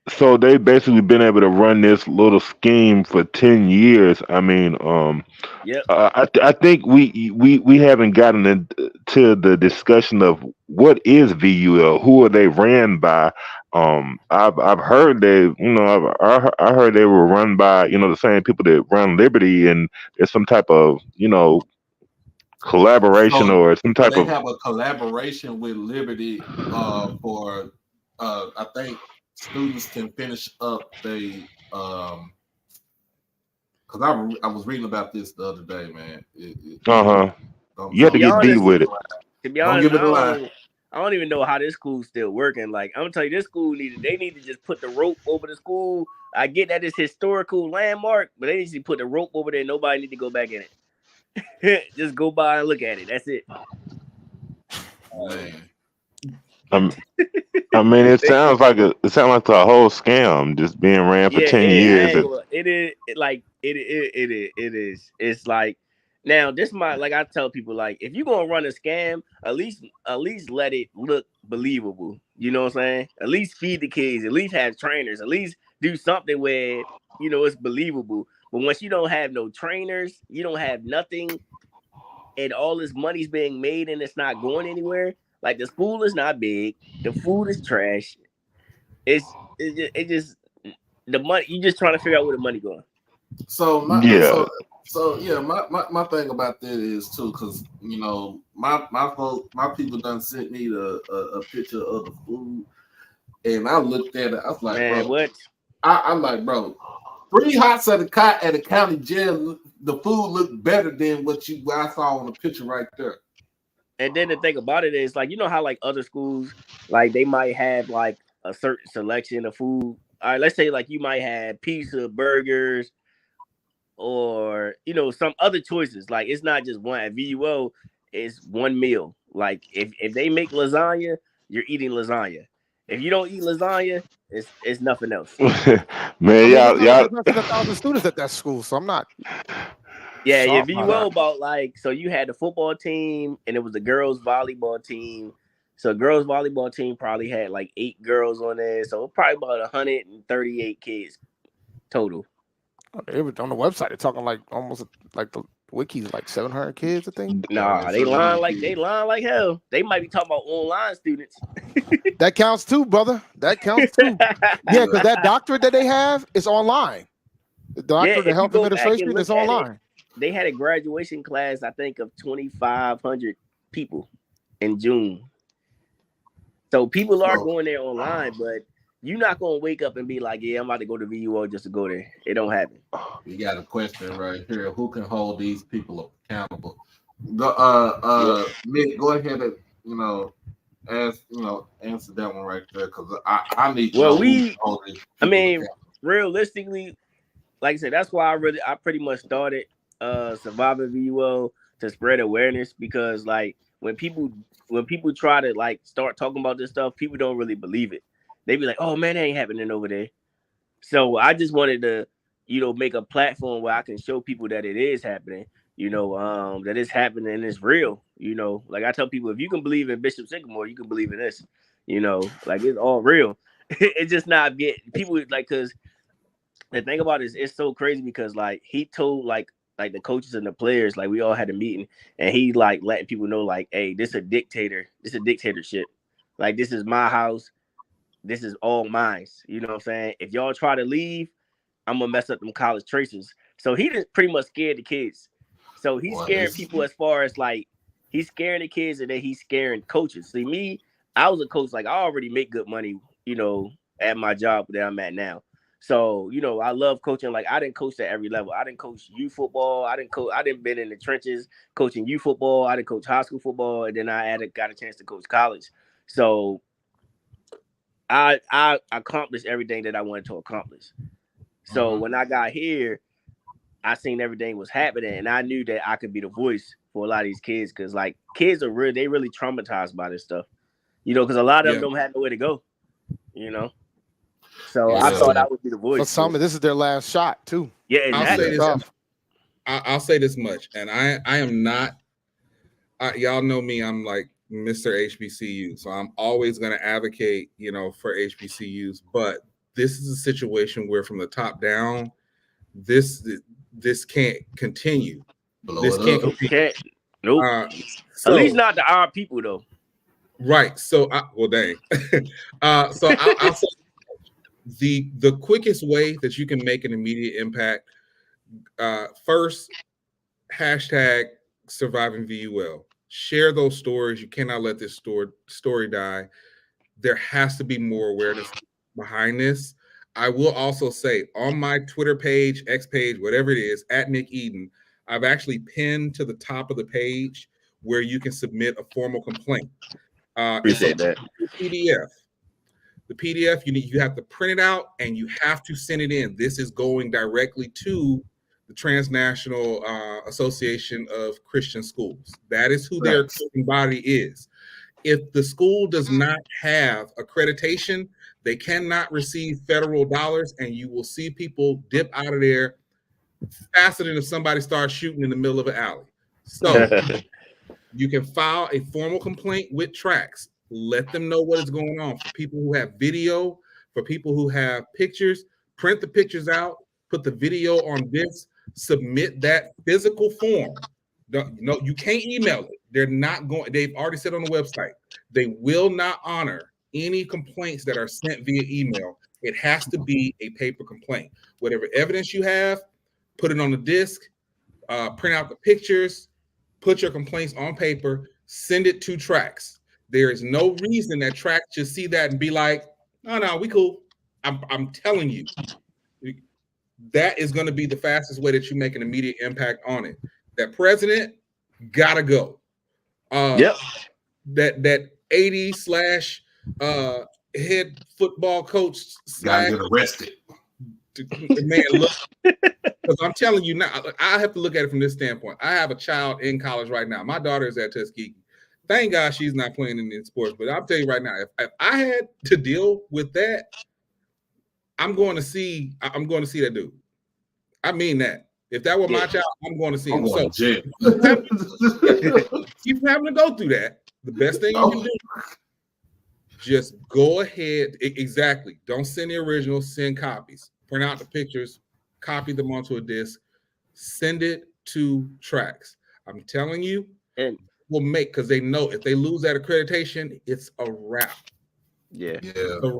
so they basically been able to run this little scheme for 10 years. I mean, Yep. I think we haven't gotten into the discussion of what is VUL, who are they ran by. I've heard they, I heard they were run by, the same people that run Liberty, and there's some type of, collaboration So, or some so type they of. have a collaboration with Liberty for I think students can finish up they because I was reading about this the other day, man. You have To to be get deep honest, with it. Don't give it a lie. I don't even know how this school's still working. Like, I'm gonna tell you, this school they need to just put the rope over the school. I get that it's historical landmark, but they need to put the rope over there. Nobody need to go back in it. Just go by and look at it. That's it. Man. I mean, it sounds like a whole scam just being ran for Yeah, 10 years. it is it is. It's like, now this might, like I tell people, like, if you're gonna run a scam, at least let it look believable. You know what I'm saying? At least feed the kids, at least have trainers, at least do something where it's believable. But once you don't have no trainers, you don't have nothing, and all this money's being made and it's not going anywhere. Like, the school is not big, the food is trash. It just the money, you just trying to figure out where the money going. So my Yeah. so yeah, my thing about that is too, because my people done sent me a picture of the food, and I looked at it. I was like, Man, bro, what? I'm like, bro, 3 hots at a county jail. The food looked better than what I saw on the picture right there. And then the thing about it is, like, how like other schools, like, they might have like a certain selection of food. All right, let's say like you might have pizza, burgers, or some other choices. Like, it's not just one. At VUO, it's one meal. Like, if they make lasagna, you're eating lasagna. If you don't eat lasagna, it's nothing else. Man, I mean, y'all. there's less than 1,000 students at that school, so I'm not. Yeah, shocked by VUO that. about, like, so you had the football team and it was the girls volleyball team. So girls volleyball team probably had like 8 girls on there. So probably about 138 kids total. It was on the website. They're talking like almost like the wiki's like 700 kids, I think. Nah, they lying like hell. They might be talking about online students. That counts too, brother. That counts too. Yeah, because that doctorate that they have is online. The doctorate of If you health go back and administration look is at it, online. they had a graduation class, I think, of 2,500 people in June. So people are going there online, but you're not gonna wake up and be like, "Yeah, I'm about to go to VUO just to go there." It don't happen. We got a question right here. Who can hold these people accountable? Nick, go ahead and answer that one right there, because I need to know who can hold these people accountable. Realistically, like I said, that's why I pretty much started Survivor VUO, to spread awareness, because like when people try to like start talking about this stuff, people don't really believe it. They be like, "Oh man, that ain't happening over there." So I just wanted to, make a platform where I can show people that it is happening, that it's happening and it's real. Like I tell people, if you can believe in Bishop Sycamore, you can believe in this, like it's all real. It's just not people like, because the thing about it is, it's so crazy because like he told like the coaches and the players, like we all had a meeting, and he like letting people know like, hey, this a dictatorship. Like, this is my house. This is all mine. You know what I'm saying? If y'all try to leave, I'm gonna mess up them college traces. So he just pretty much scared the kids. So he's scaring people as far as like he's scaring the kids, and then he's scaring coaches. See, me, I was a coach. Like, I already make good money, at my job that I'm at now. So, I love coaching. Like, I didn't coach at every level. I didn't coach youth football. I didn't been in the trenches coaching youth football. I didn't coach high school football, and then I got a chance to coach college. So I accomplished everything that I wanted to accomplish. So when I got here, I seen everything was happening, and I knew that I could be the voice for a lot of these kids, because like kids are really traumatized by this stuff, because a lot of them don't have nowhere to go, So I thought I would be the voice. For some, this is their last shot too. Yeah, exactly. I'll say this much, and I am not. Y'all know me. I'm like Mr. HBCU, so I'm always going to advocate, for HBCUs. But this is a situation where, from the top down, this can't continue. This can't continue. Nope. At least not to our people, though. Right. So, dang. So I'll say the quickest way that you can make an immediate impact. First, hashtag surviving VUL. Share those stories. You cannot let this story die. There has to be more awareness behind this. I will also say, on my Twitter page, X page, whatever it is, at Nick Eden, I've actually pinned to the top of the page where you can submit a formal complaint. Appreciate that. PDF. The PDF, you have to print it out and you have to send it in. This is going directly to the Transnational Association of Christian Schools. That is who their body is. If the school does not have accreditation, they cannot receive federal dollars, and you will see people dip out of there faster than if somebody starts shooting in the middle of an alley. So you can file a formal complaint with Trax. Let them know what is going on. For people who have video, for people who have pictures, print the pictures out, put the video on disc, submit that physical form. No, you can't email it. They're not going. They've already said on the website they will not honor any complaints that are sent via email. It has to be a paper complaint. Whatever evidence you have, put it on the disc, print out the pictures, put your complaints on paper, send it to Trax. There is no reason that Trax should see that and be like, "Oh no, we cool." I'm telling you, that is going to be the fastest way that you make an immediate impact on it. That president gotta go. Yep. That 80/ head football coach gotta get arrested. Man, look, because I'm telling you now, I have to look at it from this standpoint. I have a child in college right now. My daughter is at Tuskegee. Thank God she's not playing in sports. But I'll tell you right now, if I had to deal with that, I'm going to see that dude. I mean that. If that were my child, I'm going to see him. So keep having to go through that. The best thing you can do, just go ahead. Exactly. Don't send the original, send copies. Print out the pictures, copy them onto a disc, send it to Trax. I'm telling you, and will make, because they know if they lose that accreditation, it's a wrap. Yeah. And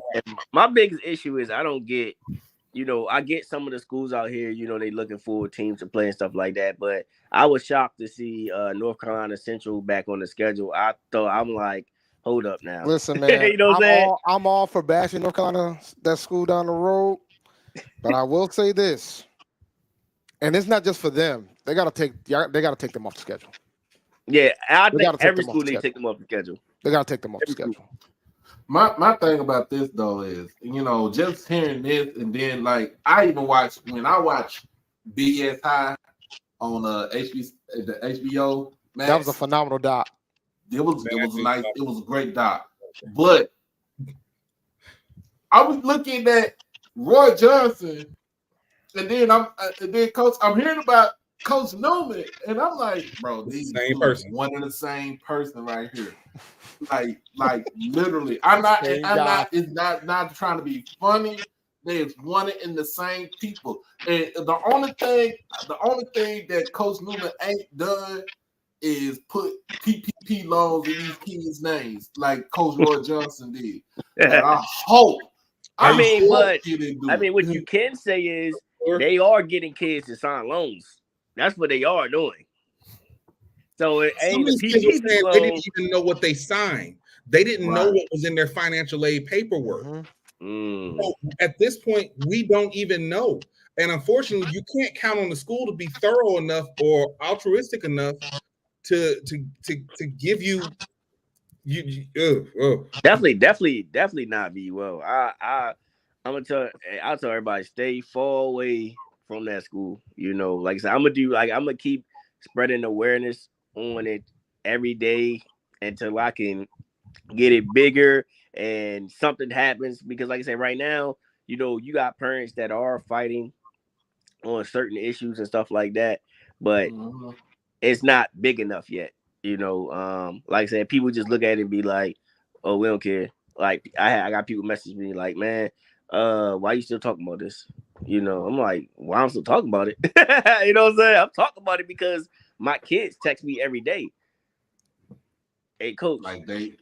my biggest issue is I don't get, I get some of the schools out here, they looking for teams to play and stuff like that. But I was shocked to see North Carolina Central back on the schedule. I'm like, hold up now. Listen, man, I'm all for bashing North Carolina, that school down the road. But I will say this, and it's not just for them. They gotta take them off the schedule. Yeah, I think every school needs to take them off the schedule. They gotta take them off the schedule. My thing about this though is, just hearing this, and then like I watch BS High on the HBO. Max, that was a phenomenal doc. It was a great doc. But I was looking at Roy Johnson, and then I'm hearing about Coach Newman, and I'm like, bro, these same person, one and the same person right here. Like literally. It's not trying to be funny. There's one and the same people. And the only thing that Coach Newman ain't done is put PPP loans in these kids' names like Coach Roy Johnson did. And I hope. What you can say is they are getting kids to sign loans. That's what they are doing. So it ain't the PPP loan. They didn't even know what they signed. They didn't know what was in their financial aid paperwork. Mm-hmm. So at this point, we don't even know. And unfortunately, you can't count on the school to be thorough enough or altruistic enough to give you. Definitely not VUL. I'll tell everybody, stay far away from that school. You know, like I said, I'm gonna keep spreading awareness on it every day until I can get it bigger and something happens. Because like I said, right now, you know, you got parents that are fighting on certain issues and stuff like that, but it's not big enough yet. You know, like I said, people just look at it and be like, "Oh, we don't care." Like I got people message me like, "Man, why you still talking about this?" You know, I'm like, "Why I'm still talking about it?" You know what I'm saying? I'm talking about it because my kids text me every day. Hey, coach, like they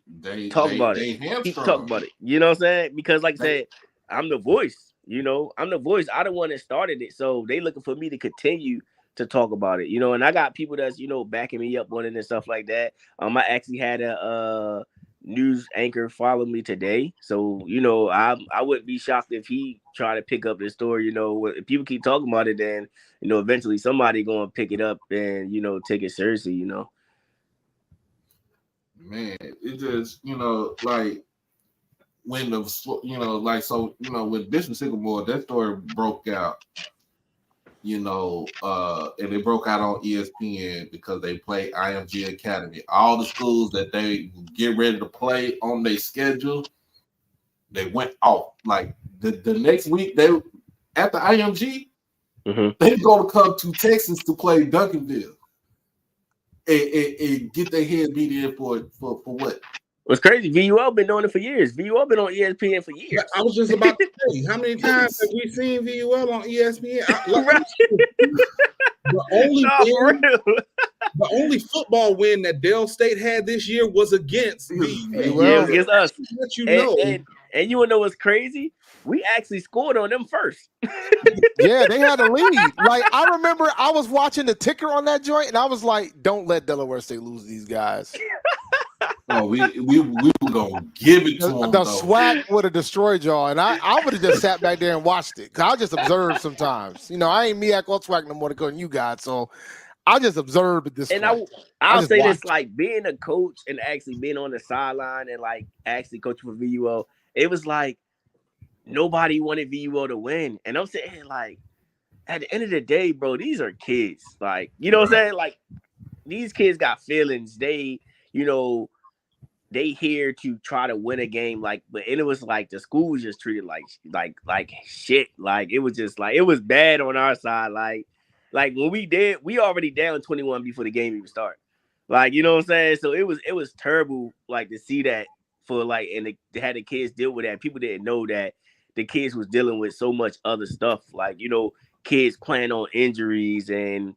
talk about it. Keep talking about it. You know what I'm saying? Because like I said, I'm the voice. You know, I'm the voice. I the one that started it, so they looking for me to continue to talk about it. You know, and I got people that's backing me up on it and stuff like that. I actually had a news anchor follow me today, so I wouldn't be shocked if he tried to pick up this story. You know, if people keep talking about it, then eventually somebody gonna pick it up and take it seriously. You know. Man, it just like when the with Bishop Sycamore, that story broke out, and it broke out on ESPN because they play IMG Academy. All the schools that they get ready to play on their schedule, they went off. Like the next week, they after IMG, they gonna come to Texas to play Duncanville and get their head beat in for what? What's crazy? VUL been doing it for years. VUL been on ESPN for years. I was just about to say, how many times have we seen VUL on ESPN? The only football win that Dale State had this year was against VUL. Yeah, against us. Let you and, know. And you wanna know what's crazy? We actually scored on them first. Yeah, they had a lead. Like I remember, I was watching the ticker on that joint, and I was like, "Don't let Delaware State lose these guys." Oh, we were gonna give it to them. The SWAC would have destroyed y'all, and I would have just sat back there and watched it. Cause I just observe sometimes. I ain't me at SWAC no more than you guys, so I just observe at this and point. I'll say this, like being a coach and actually being on the sideline and like actually coaching for VUL, it was like nobody wanted VUL to win. And I'm saying, like, at the end of the day, bro, these are kids. Like, you know what I'm saying? Like, these kids got feelings. They, they here to try to win a game. Like, and it was like the school was just treated like shit. Like, it was just like, it was bad on our side. Like when we already down 21 before the game even started. Like, you know what I'm saying? So it was terrible, like, to see that for like, and they had the kids deal with that. People didn't know that the kids was dealing with so much other stuff. Like, kids playing on injuries and,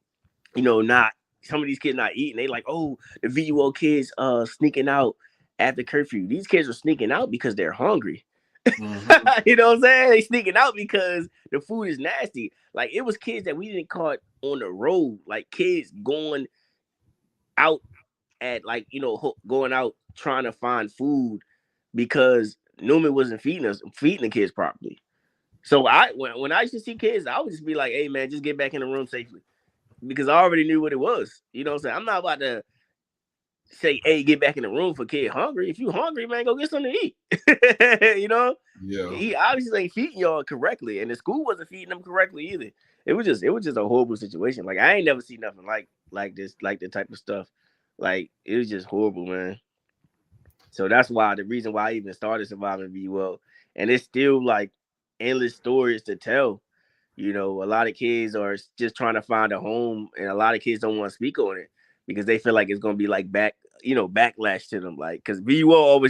not some of these kids not eating. They like, oh, the VUL kids sneaking out after curfew. These kids are sneaking out because they're hungry. Mm-hmm. You know what I'm saying? They sneaking out because the food is nasty. Like, it was kids that we didn't caught on the road. Like, kids going out at, like, going out trying to find food because Newman wasn't feeding the kids properly. So when I used to see kids, I would just be like, hey man, just get back in the room safely. Because I already knew what it was. You know what I'm saying? I'm not about to say, hey, get back in the room for kid hungry. If you hungry, man, go get something to eat. Yeah. He obviously ain't feeding y'all correctly, and the school wasn't feeding them correctly either. It was just a horrible situation. Like, I ain't never seen nothing like this, like the type of stuff. Like, it was just horrible, man. So that's why the reason why I even started Surviving VUL. And it's still like endless stories to tell. A lot of kids are just trying to find a home, and a lot of kids don't want to speak on it because they feel like it's gonna be like backlash to them. Like, because VUL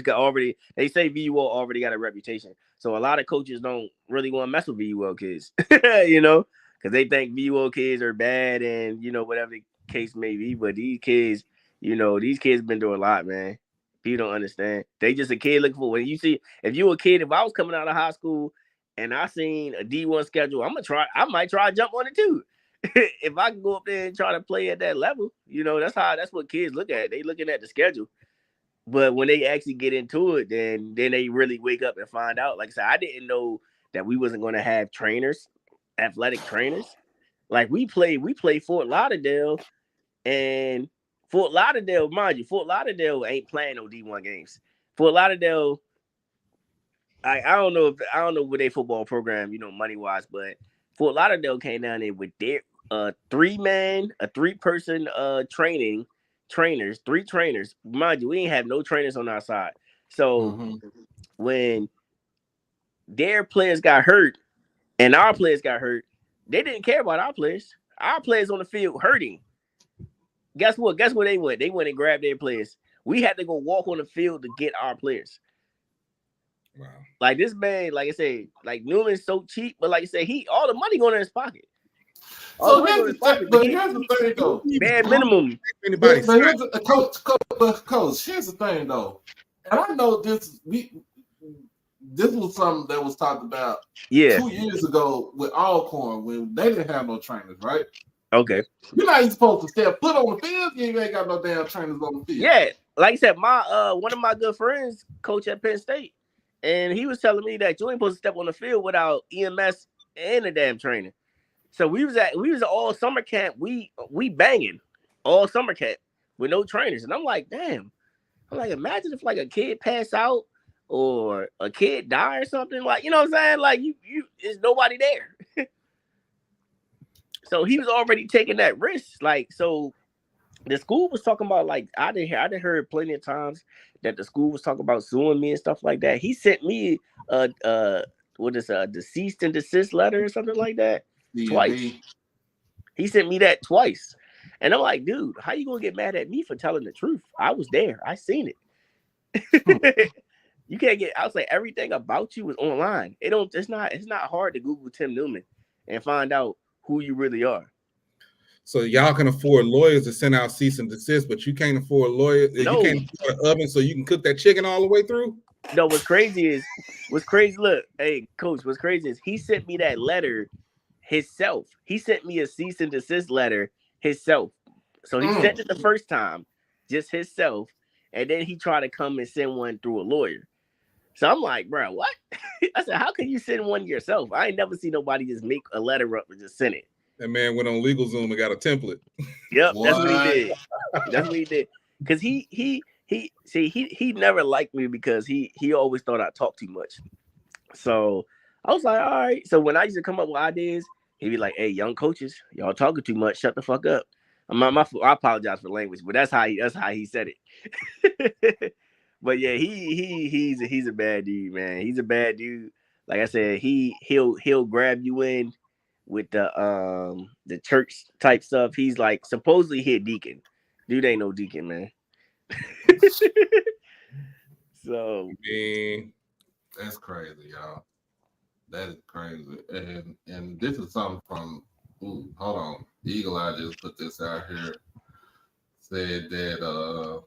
they say VUL already got a reputation, so a lot of coaches don't really want to mess with VUL kids, because they think VUL kids are bad and whatever the case may be. But these kids, these kids been through a lot, man. People don't understand. They just a kid looking for when you see if you a kid. If I was coming out of high school and I seen a D1 schedule, I might try to jump on it too. If I can go up there and try to play at that level, that's what kids look at. They looking at the schedule. But when they actually get into it, then they really wake up and find out. Like I said, I didn't know that we wasn't going to have trainers, athletic trainers. Like, we play Fort Lauderdale, and Fort Lauderdale, mind you, Fort Lauderdale ain't playing no D1 games. Fort Lauderdale, I don't know what their football program, money wise, but Fort Lauderdale came down there with their 3-person trainers, 3 trainers. Mind you, we ain't have no trainers on our side. So when their players got hurt and our players got hurt, they didn't care about our players. Our players on the field hurting. Guess what? Guess where they went? They went and grabbed their players. We had to go walk on the field to get our players. Wow. Like this man, like I said, like Newman's so cheap, but like I said, all the money going in his pocket. So here's the thing, though. Bare minimum. But here's coach. Here's the thing, though, and I know this was something that was talked about 2 years ago with Alcorn when they didn't have no trainers, right? Okay. You're not even supposed to step foot on the field. You ain't got no damn trainers on the field. Yeah, like I said, my one of my good friends coach at Penn State, and he was telling me that you ain't supposed to step on the field without EMS and a damn trainer. So we was all summer camp. We banging all summer camp with no trainers, and I'm like, damn. I'm like, imagine if like a kid pass out or a kid die or something. Like, you know what I'm saying? Like you there's nobody there. So he was already taking that risk. Like, so the school was talking about, like, I done heard plenty of times that the school was talking about suing me and stuff like that. He sent me a cease and desist letter or something like that twice. He sent me that twice. And I'm like, dude, how you gonna get mad at me for telling the truth? I was there. I seen it. You can't get, I was like, everything about you is online. It's not hard to Google Tim Newman and find out who you really are. So y'all can afford lawyers to send out cease and desist, but you can't afford lawyers. No. You can't afford an oven so you can cook that chicken all the way through. No, what's crazy. Look, hey, coach, what's crazy is he sent me that letter himself. He sent me a cease and desist letter himself. So he sent it the first time, just himself, and then he tried to come and send one through a lawyer. So I'm like, bro, what? I said, how can you send one yourself? I ain't never seen nobody just make a letter up and just send it. That man went on LegalZoom and got a template. Yep, that's what he did. That's what he did. Because he never liked me because he always thought I talked too much. So I was like, all right. So when I used to come up with ideas, he'd be like, hey, young coaches, y'all talking too much. Shut the fuck up. I apologize for language, but that's how he said it. But yeah, he's a bad dude, man. He's a bad dude. Like I said, he'll grab you in with the church type stuff. He's like supposedly he a deacon. Dude ain't no deacon, man. So that's crazy, y'all. That is crazy. And this is something from hold on. Eagle Eye just put this out here. Said that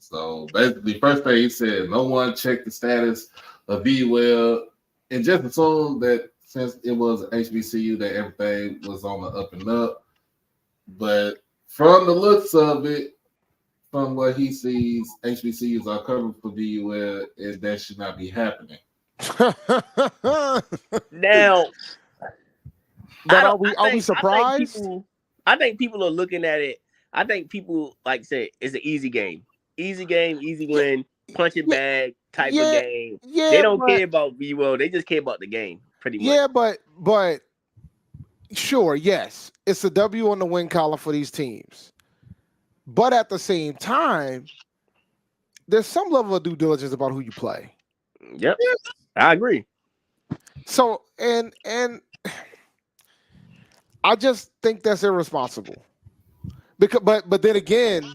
so basically first thing he said, no one checked the status of VUL and just assumed that since it was HBCU that everything was on the up and up. But from the looks of it, from what he sees, HBCUs are covered for VUL, and that should not be happening. Now, but are we surprised? I think people are looking at it. I think people like say it's an easy game, easy win, punch it bag type of game. Yeah, they don't care about VUL. They just care about the game, pretty much. Yeah, but sure, yes, it's a W on the win column for these teams. But at the same time, there's some level of due diligence about who you play. Yep, I agree. So and I just think that's irresponsible. Because, but then again,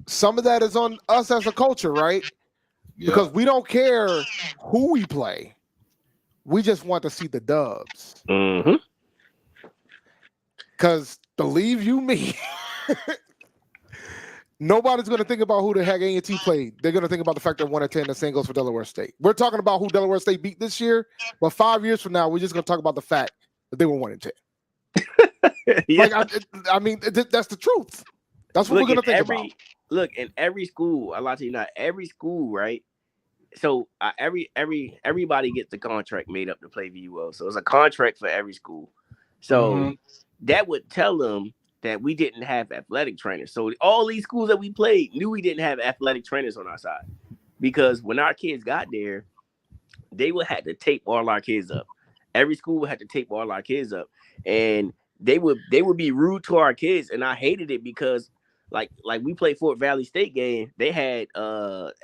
some of that is on us as a culture, right? Yep. Because we don't care who we play. We just want to see the dubs. Mm-hmm. Because believe you me, nobody's going to think about who the heck A&T played. They're going to think about the fact that 1-10, the same goes for Delaware State. We're talking about who Delaware State beat this year, but 5 years from now, we're just going to talk about the fact that they were 1-10. Yeah. Like I mean, that's the truth. That's what we're gonna think about. Look, in every school, I lie to you not, every school, right? So everybody gets the contract made up to play VUL. So it's a contract for every school. So that would tell them that we didn't have athletic trainers. So all these schools that we played knew we didn't have athletic trainers on our side, because when our kids got there, they would have to tape all our kids up. every school would have to tape all our kids up, and they would be rude to our kids, and I hated it because like we played Fort Valley State game, they had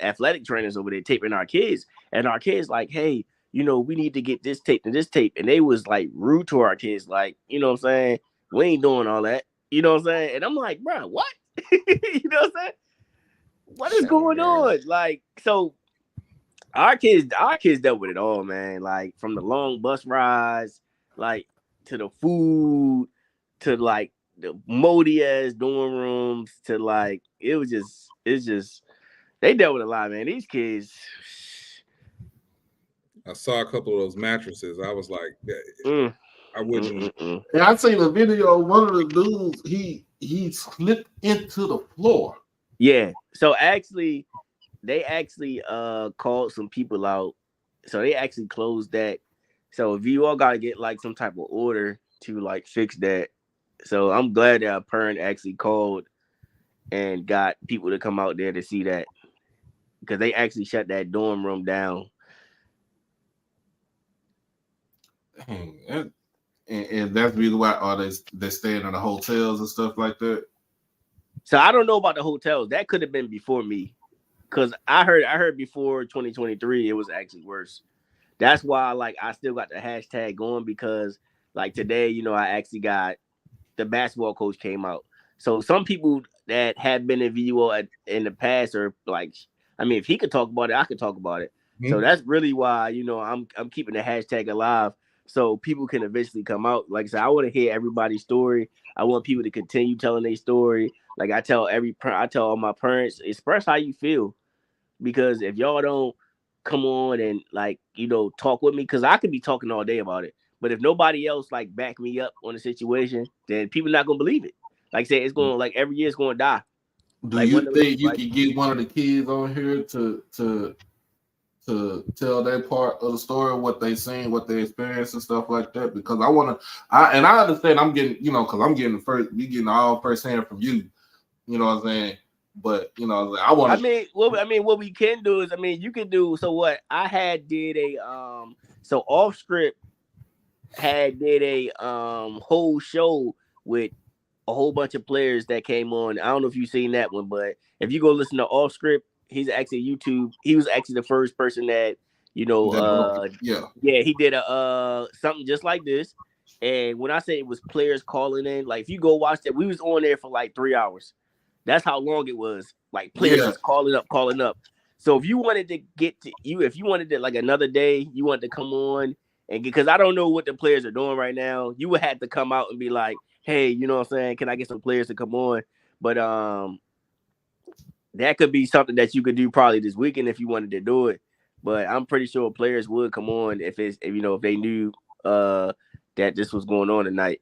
athletic trainers over there taping our kids, and our kids like, hey, you know, we need to get this tape and this tape, and they was like rude to our kids, like, you know what I'm saying, we ain't doing all that, you know what I'm saying, and I'm like, bro, what? You know what I'm saying? What is going on? Like, so our kids dealt with it all, man. Like from the long bus rides, like to the food, to like the moldy ass dorm rooms, to like it's just they dealt with a lot, man. These kids. I saw a couple of those mattresses. I was like, I wouldn't. And I seen a video of one of the dudes. He slipped into the floor. Yeah. So they actually called some people out. So they actually closed that. So if you all gotta get like some type of order to like fix that. So I'm glad that a parent actually called and got people to come out there to see that, because they actually shut that dorm room down. And that's the reason why are they staying in the hotels and stuff like that. So I don't know about the hotels. That could have been before me, because I heard before 2023 it was actually worse. That's why like I still got the hashtag going, because like today, you know, I actually got the basketball coach came out. So some people that have been in VUL in the past are like, I mean, if he could talk about it, I could talk about it. Mm-hmm. So that's really why, you know, I'm keeping the hashtag alive, so people can eventually come out. Like I said, I want to hear everybody's story. I want people to continue telling their story. Like I tell all my parents, express how you feel, because if y'all don't come on and like, you know, talk with me, because I could be talking all day about it, but if nobody else like back me up on the situation, then people not gonna believe it. Like I said, it's going like every year it's gonna die. Do like, you think you can get one of the kids on here to tell their part of the story, what they seen, what they experienced and stuff like that? Because I understand I'm getting, you know, because I'm getting we getting all firsthand from you, you know what I'm saying? But you know, what we can do is, you can do, so what I had did a so off script did a whole show with a whole bunch of players that came on. I don't know if you've seen that one, but if you go listen to off script, he's actually YouTube. He was actually the first person that, you know, he did a something just like this. And when I say it was players calling in, like if you go watch that, we was on there for like 3 hours. That's how long it was. Like players just calling up. So if you wanted to if you wanted to like another day, you wanted to come on and because I don't know what the players are doing right now, you would have to come out and be like, hey, you know what I'm saying? Can I get some players to come on? But that could be something that you could do probably this weekend if you wanted to do it. But I'm pretty sure players would come on if they knew that this was going on tonight.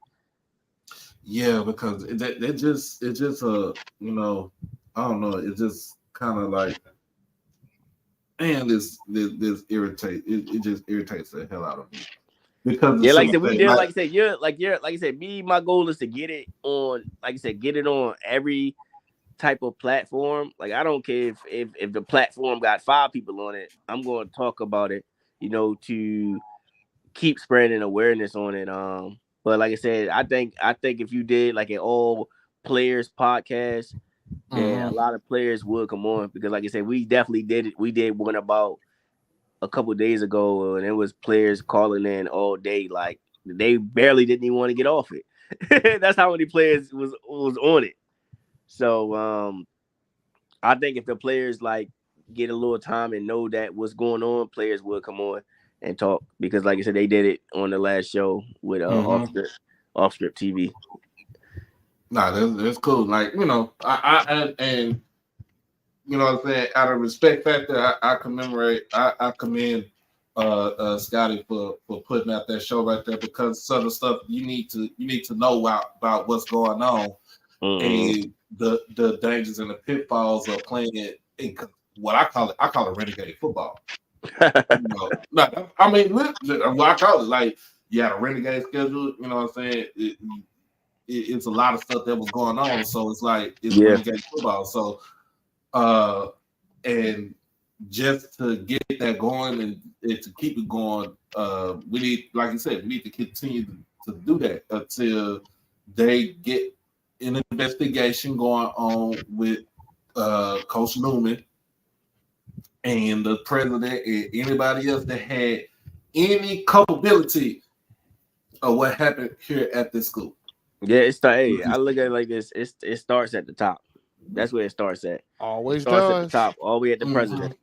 Yeah, because it's just you know, I don't know, it's just kind of like, and this irritates it just irritates the hell out of me. Because like I said, we did like I said, my goal is to get it on, like I said, get it on every type of platform. Like I don't care if the platform got 5 people on it, I'm going to talk about it, you know, to keep spreading awareness on it. But like I said, I think if you did like an all players podcast, then a lot of players would come on, because like I said, we definitely did it. We did one about a couple of days ago, and it was players calling in all day, like they barely didn't even want to get off it. That's how many players was on it. So I think if the players like get a little time and know that what's going on, players will come on and talk, because like I said, they did it on the last show with off script TV. Nah, that's cool. Like, you know, I you know what I'm saying, out of respect factor, I commend Scotty for putting out that show right there, because some of the stuff you need to know about what's going on and the dangers and the pitfalls of playing in what I call it renegade football. You know, I mean, what I call it, like you had a renegade schedule. You know what I'm saying? It's a lot of stuff that was going on, so it's like it's renegade football. So, and just to get that going and to keep it going, we need, like you said, we need to continue to do that until they get an investigation going on with Coach Newman and the president and anybody else that had any culpability of what happened here at this school. Yeah, I look at it like this. It starts at the top. That's where it starts at. Always starts does. at the top, all the way at the president.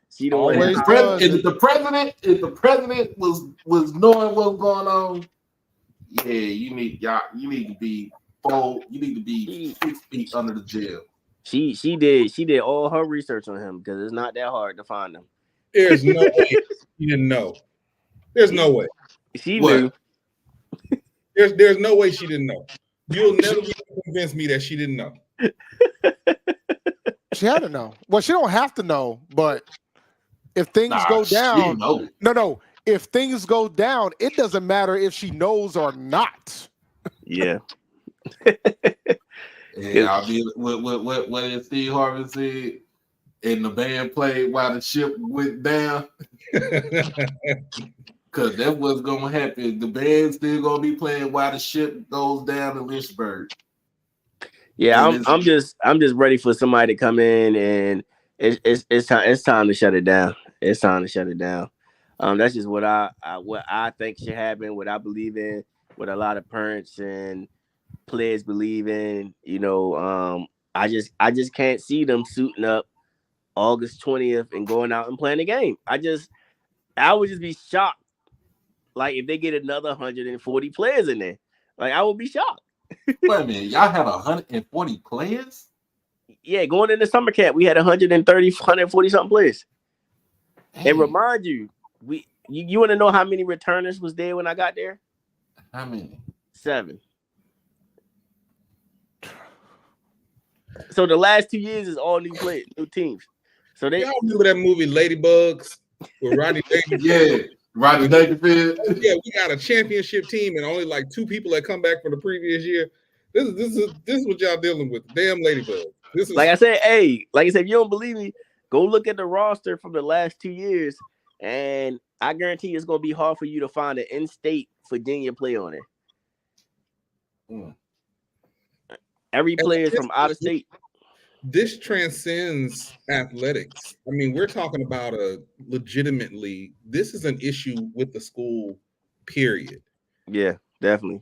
She don't Always does. If the president was knowing what's going on, yeah, you need to be 6 feet under the jail. She did all her research on him because it's not that hard to find him. There's no way she didn't know. There's no way. She knew. There's no way she didn't know. You'll never be able to convince me that she didn't know. She had to know. Well, she don't have to know, but if things go down, no. If things go down, it doesn't matter if she knows or not. Yeah. Yeah, I mean, what did Steve Harvey said? And the band played while the ship went down. Because that's what's gonna happen. The band's still gonna be playing while the ship goes down in Lynchburg. Yeah, I'm just ready for somebody to come in and it's time to shut it down. It's time to shut it down. That's just what I think should happen, what I believe in, what a lot of parents and players believe in. You know, I just can't see them suiting up August 20th and going out and playing the game. I would just be shocked. Like if they get another 140 players in there, like I would be shocked. Wait a minute, y'all have 140 players? Yeah, going into summer camp, we had 140 something players. Hey. And remind you, you want to know how many returners was there when I got there? How many? 7. So the last 2 years is all new players, new teams. So y'all remember that movie Ladybugs with Rodney Dangerfield? Yeah. Rodney Dangerfield. Yeah, we got a championship team and only like 2 people that come back from the previous year. This is what y'all dealing with. Damn Ladybug. Like I said, if you don't believe me, go look at the roster from the last 2 years, and I guarantee it's gonna be hard for you to find an in-state Virginia player on it. Every player is from out of state. This transcends athletics. I mean, we're talking about this is an issue with the school, period. Yeah, definitely.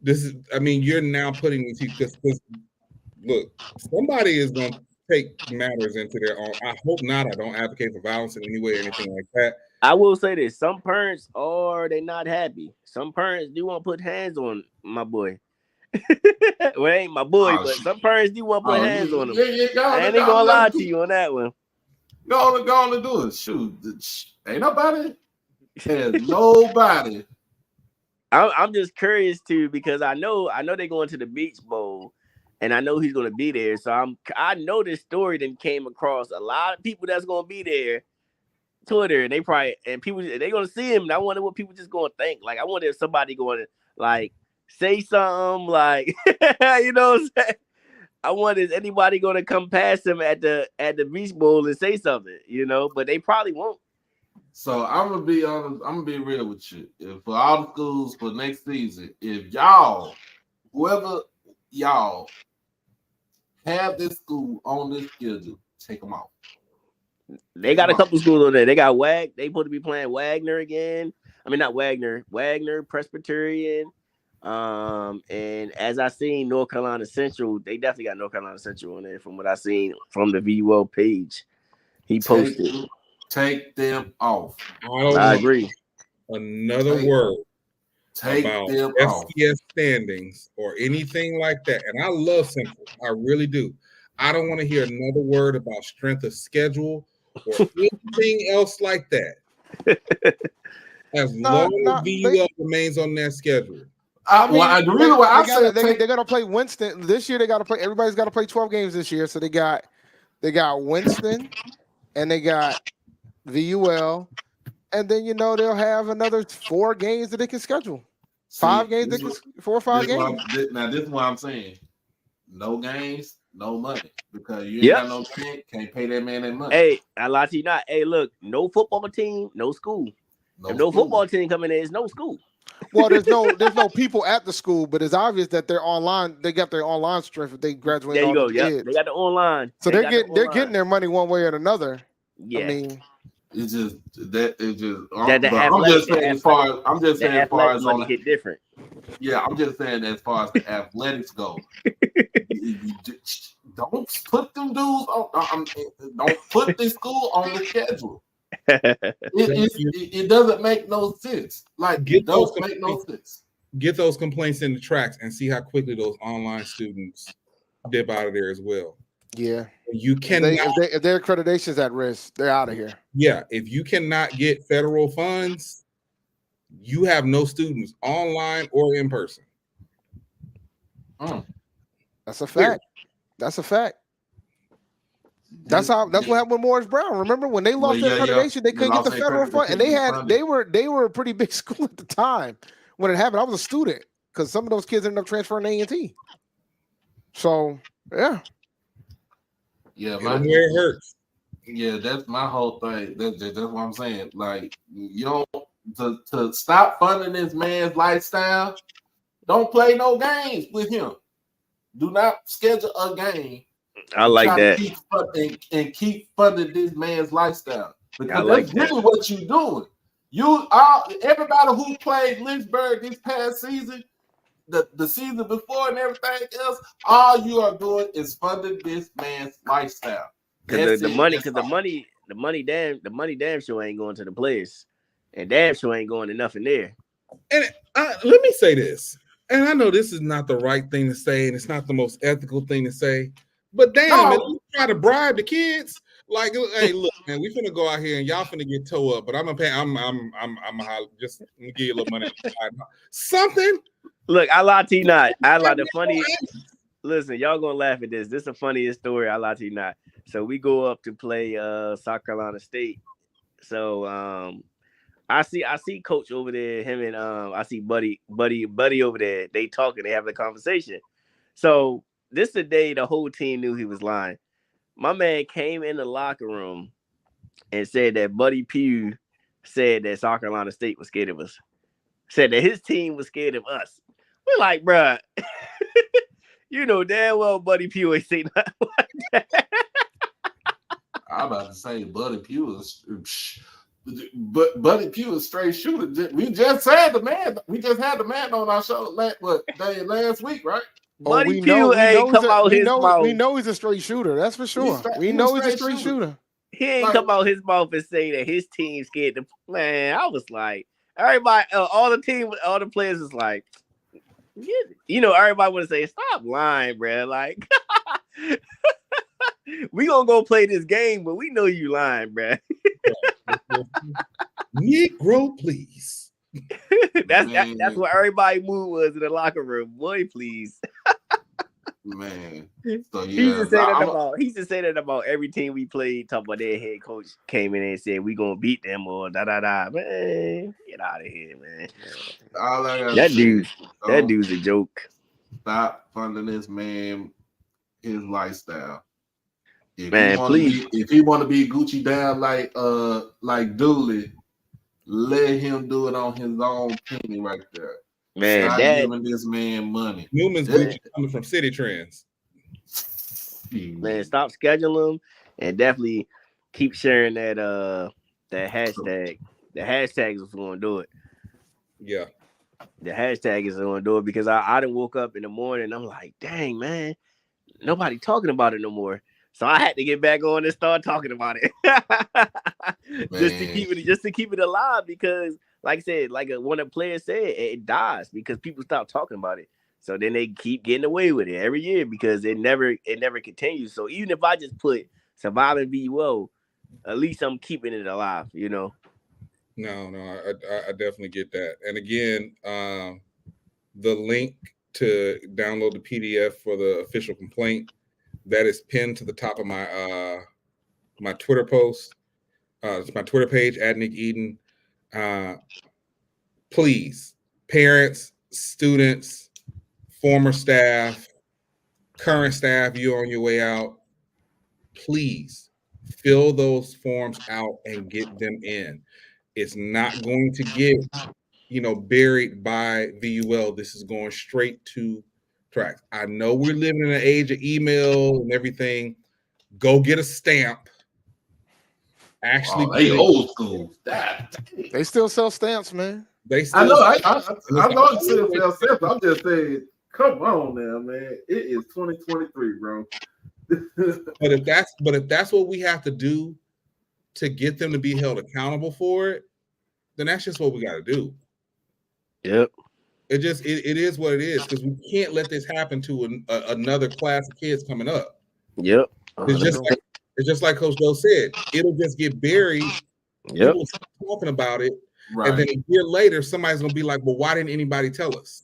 You're now putting these because look, somebody is going to take matters into their own. I hope not. I don't advocate for violence in any way or anything like that. I will say this. Some parents they're not happy. Some parents do want to put hands on my boy. Well, it ain't my boy, but some parents do want to put hands on him. I ain't gonna lie to you on that one. Go on and do it. Shoot, ain't nobody. There's nobody. I'm just curious too because I know they're going to the Beach Bowl, and I know he's gonna be there. So I know this story then came across a lot of people that's gonna be there. Twitter, and people they gonna see him. And I wonder what people just gonna think. Like I wonder if somebody going to like say something like, you know what I'm saying? I wonder is anybody going to come past him at the Beach Bowl and say something, you know? But they probably won't. So I'm gonna be honest. I'm gonna be real with you. If for all the schools for next season, if whoever y'all have this school on this schedule, take them off. They got a couple schools on there. They got They supposed to be playing Wagner again. I mean, not Wagner. Presbyterian. And as I seen North Carolina Central, they definitely got North Carolina Central on there from what I seen from the VUL page. He posted. Take them off. I agree. Another word about them FCS standings or anything like that. And I love Central. I really do. I don't want to hear another word about strength of schedule or anything else like that. As long as VUL remains on their schedule. They're gonna play Winston this year. They got to play. Everybody's got to play 12 games this year. So they got Winston, and they got VUL, and then they'll have another 4 games that they can schedule. 4 or 5 games. Now this is what I'm saying. No games no money because you ain't got no check, can't pay that man that money. Hey, I lie to you not. Hey, look, no football team, no school. If no football team coming in, it's no school. Well, there's no people at the school, but it's obvious that they're online. They got their online strength if they graduate. There you all go. Yeah, they got the online. So they're getting their money one way or another. Yeah. I mean, it's just that it's just. I'm just saying as far as money hit different. Yeah, I'm just saying as far as the athletics go. Don't put them dudes on. Don't put the school on the schedule. It doesn't make no sense. Like it doesn't make no sense. Get those complaints in the tracks and see how quickly those online students dip out of there as well. Yeah, you cannot. If their accreditation is at risk, they're out of here. Yeah, if you cannot get federal funds, you have no students online or in person. That's a fact. That's a fact. That's what happened with Morris Brown. Remember when they lost their accreditation, they couldn't get the federal fund, and they were a pretty big school at the time when it happened. I was a student because some of those kids ended up transferring to A&T. So yeah, where it hurts. Yeah, that's my whole thing. That's what I'm saying. Like you don't to stop funding this man's lifestyle. Don't play no games with him. Do not schedule a game. I like that. Keep funding this man's lifestyle because that's really what you're doing. Everybody who played Lynchburg this past season, the season before, and everything else, all you are doing is funding this man's lifestyle. Because the money damn sure ain't going to the players, and damn sure ain't going to nothing there. And let me say this, and I know this is not the right thing to say, and it's not the most ethical thing to say. But damn, man, you try to bribe the kids. Like, hey, look, man, we finna go out here and y'all finna get towed up. But I'm gonna pay. I'm just gonna give you a little money. Something. Look, I lie to you not. I lie the funny. Listen, y'all gonna laugh at this. This is the funniest story. I lie to you not. So we go up to play South Carolina State. So I see Coach over there. Him and I see Buddy over there. They talking. They having a conversation. So. This is the day the whole team knew he was lying. My man came in the locker room and said that Buddy Pugh said that South Carolina State was scared of us. Said that his team was scared of us. We're like, bruh, you know damn well Buddy Pugh ain't say nothing like that. I'm about to say Buddy Pugh is, but Buddy Pugh is straight shooter. We just said the man. We just had the man on our show last week, right? We know he's a straight shooter. That's for sure. We know he's a straight shooter. He ain't come out his mouth and say that his team scared the man. I was like, everybody, all the players is like, everybody want to say, stop lying, bro. Like, we gonna go play this game, but we know you lying, bro. Negro, please. That's what everybody mood was in the locker room. Boy, please. Man. So yeah. He used to say that about every team we played, talking about their head coach came in and said we gonna beat them or da. Man, get out of here, man. That dude's a joke. Stop funding this man his lifestyle. If he want to be Gucci down like Dooley, let him do it on his own penny right there. Man, stop giving this man money. Newman's Gucci coming from City Trends. Man, stop scheduling them and definitely keep sharing that hashtag. The hashtag is going to do it. Yeah. The hashtag is going to do it because I done woke up in the morning and I'm like, dang, man, nobody talking about it no more. So I had to get back on and start talking about it. just to keep it alive because, like I said, like one of the players said, it dies because people stop talking about it. So then they keep getting away with it every year because it never continues. So even if I just put surviving VUL, at least I'm keeping it alive, No, I definitely get that. And again, the link to download the PDF for the official complaint, that is pinned to the top of my my Twitter post. It's my Twitter page at Nick Eden. Please, parents, students, former staff, current staff, you're on your way out, please fill those forms out and get them in. It's not going to get, buried by VUL. This is going straight to tracks. I know we're living in an age of email and everything. Go get a stamp. Actually, they old school. They still sell stamps, man. They still. I know. I know it's still sell stamps. I'm just saying, come on now, man. It is 2023, bro. But if that's what we have to do to get them to be held accountable for it, then that's just what we got to do. Yep. It is what it is, because we can't let this happen to another class of kids coming up. Yep. It's just like Coach Joe said. It'll just get buried. Yep. People start talking about it, Right. and then a year later, somebody's gonna be like, "Well, why didn't anybody tell us?"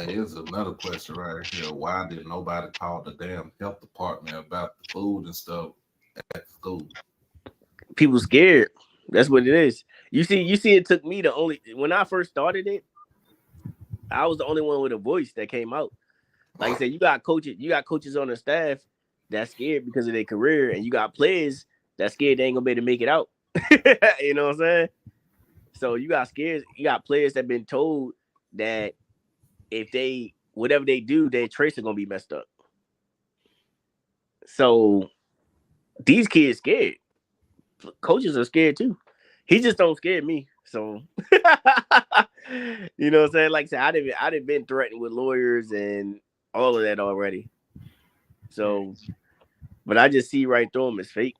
Here's another question right here. Why did nobody call the damn health department about the food and stuff at school? People scared. That's what it is. You see, it took me when I first started it, I was the only one with a voice that came out. Like I said, you got coaches on the staff that's scared because of their career, and you got players that's scared they ain't gonna be able to make it out. You know what I'm saying? So you got players that been told that if whatever they do, their traits are gonna be messed up. So these kids scared. Coaches are scared too. He just don't scare me. So you know what I'm saying? Like I said, I done been threatened with lawyers and all of that already. So, but I just see right through them. It's fake.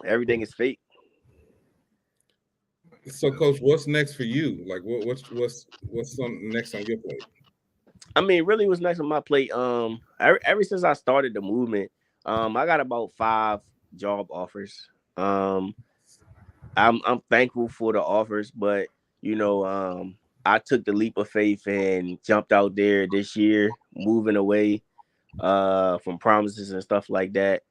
Everything is fake. So, Coach, what's next for you? Like, what's next on your plate? I mean, really, what's next on my plate? Ever since I started the movement, I got about 5 job offers. I'm thankful for the offers, but I took the leap of faith and jumped out there this year, moving away from promises and stuff like that.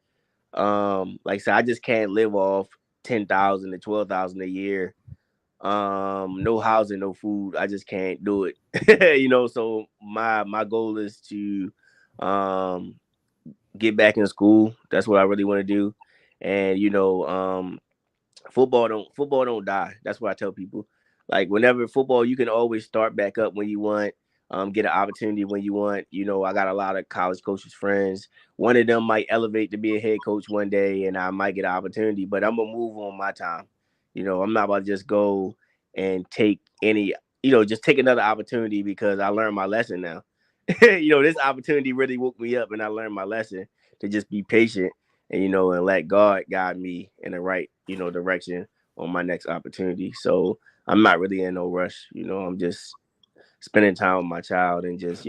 Like I said, I just can't live off $10,000 to $12,000 a year. No housing, no food. I just can't do it. So my goal is to get back in school. That's what I really want to do. And football don't die. That's what I tell people. Like whenever football, you can always start back up when you want. Get an opportunity when you want. I got a lot of college coaches friends. One of them might elevate to be a head coach one day, and I might get an opportunity. But I'm gonna move on my time. I'm not about to just go and take just take another opportunity because I learned my lesson now. This opportunity really woke me up, and I learned my lesson to just be patient and and let God guide me in the right direction on my next opportunity. So I'm not really in no rush. I'm just spending time with my child and just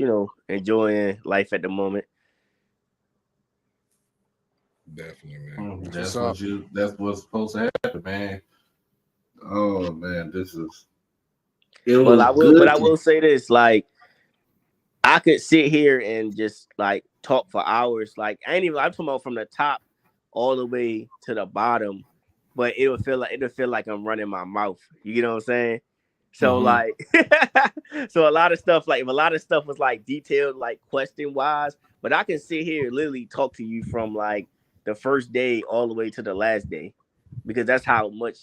enjoying life at the moment. Definitely, man. That's what's supposed to happen, man. Oh man, I will say this, like I could sit here and just like talk for hours. Like I'm talking about from the top all the way to the bottom, but it'll feel like I'm running my mouth. You know what I'm saying? So like so a lot of stuff was like detailed, like question wise, but I can sit here and literally talk to you from like the first day all the way to the last day, because that's how much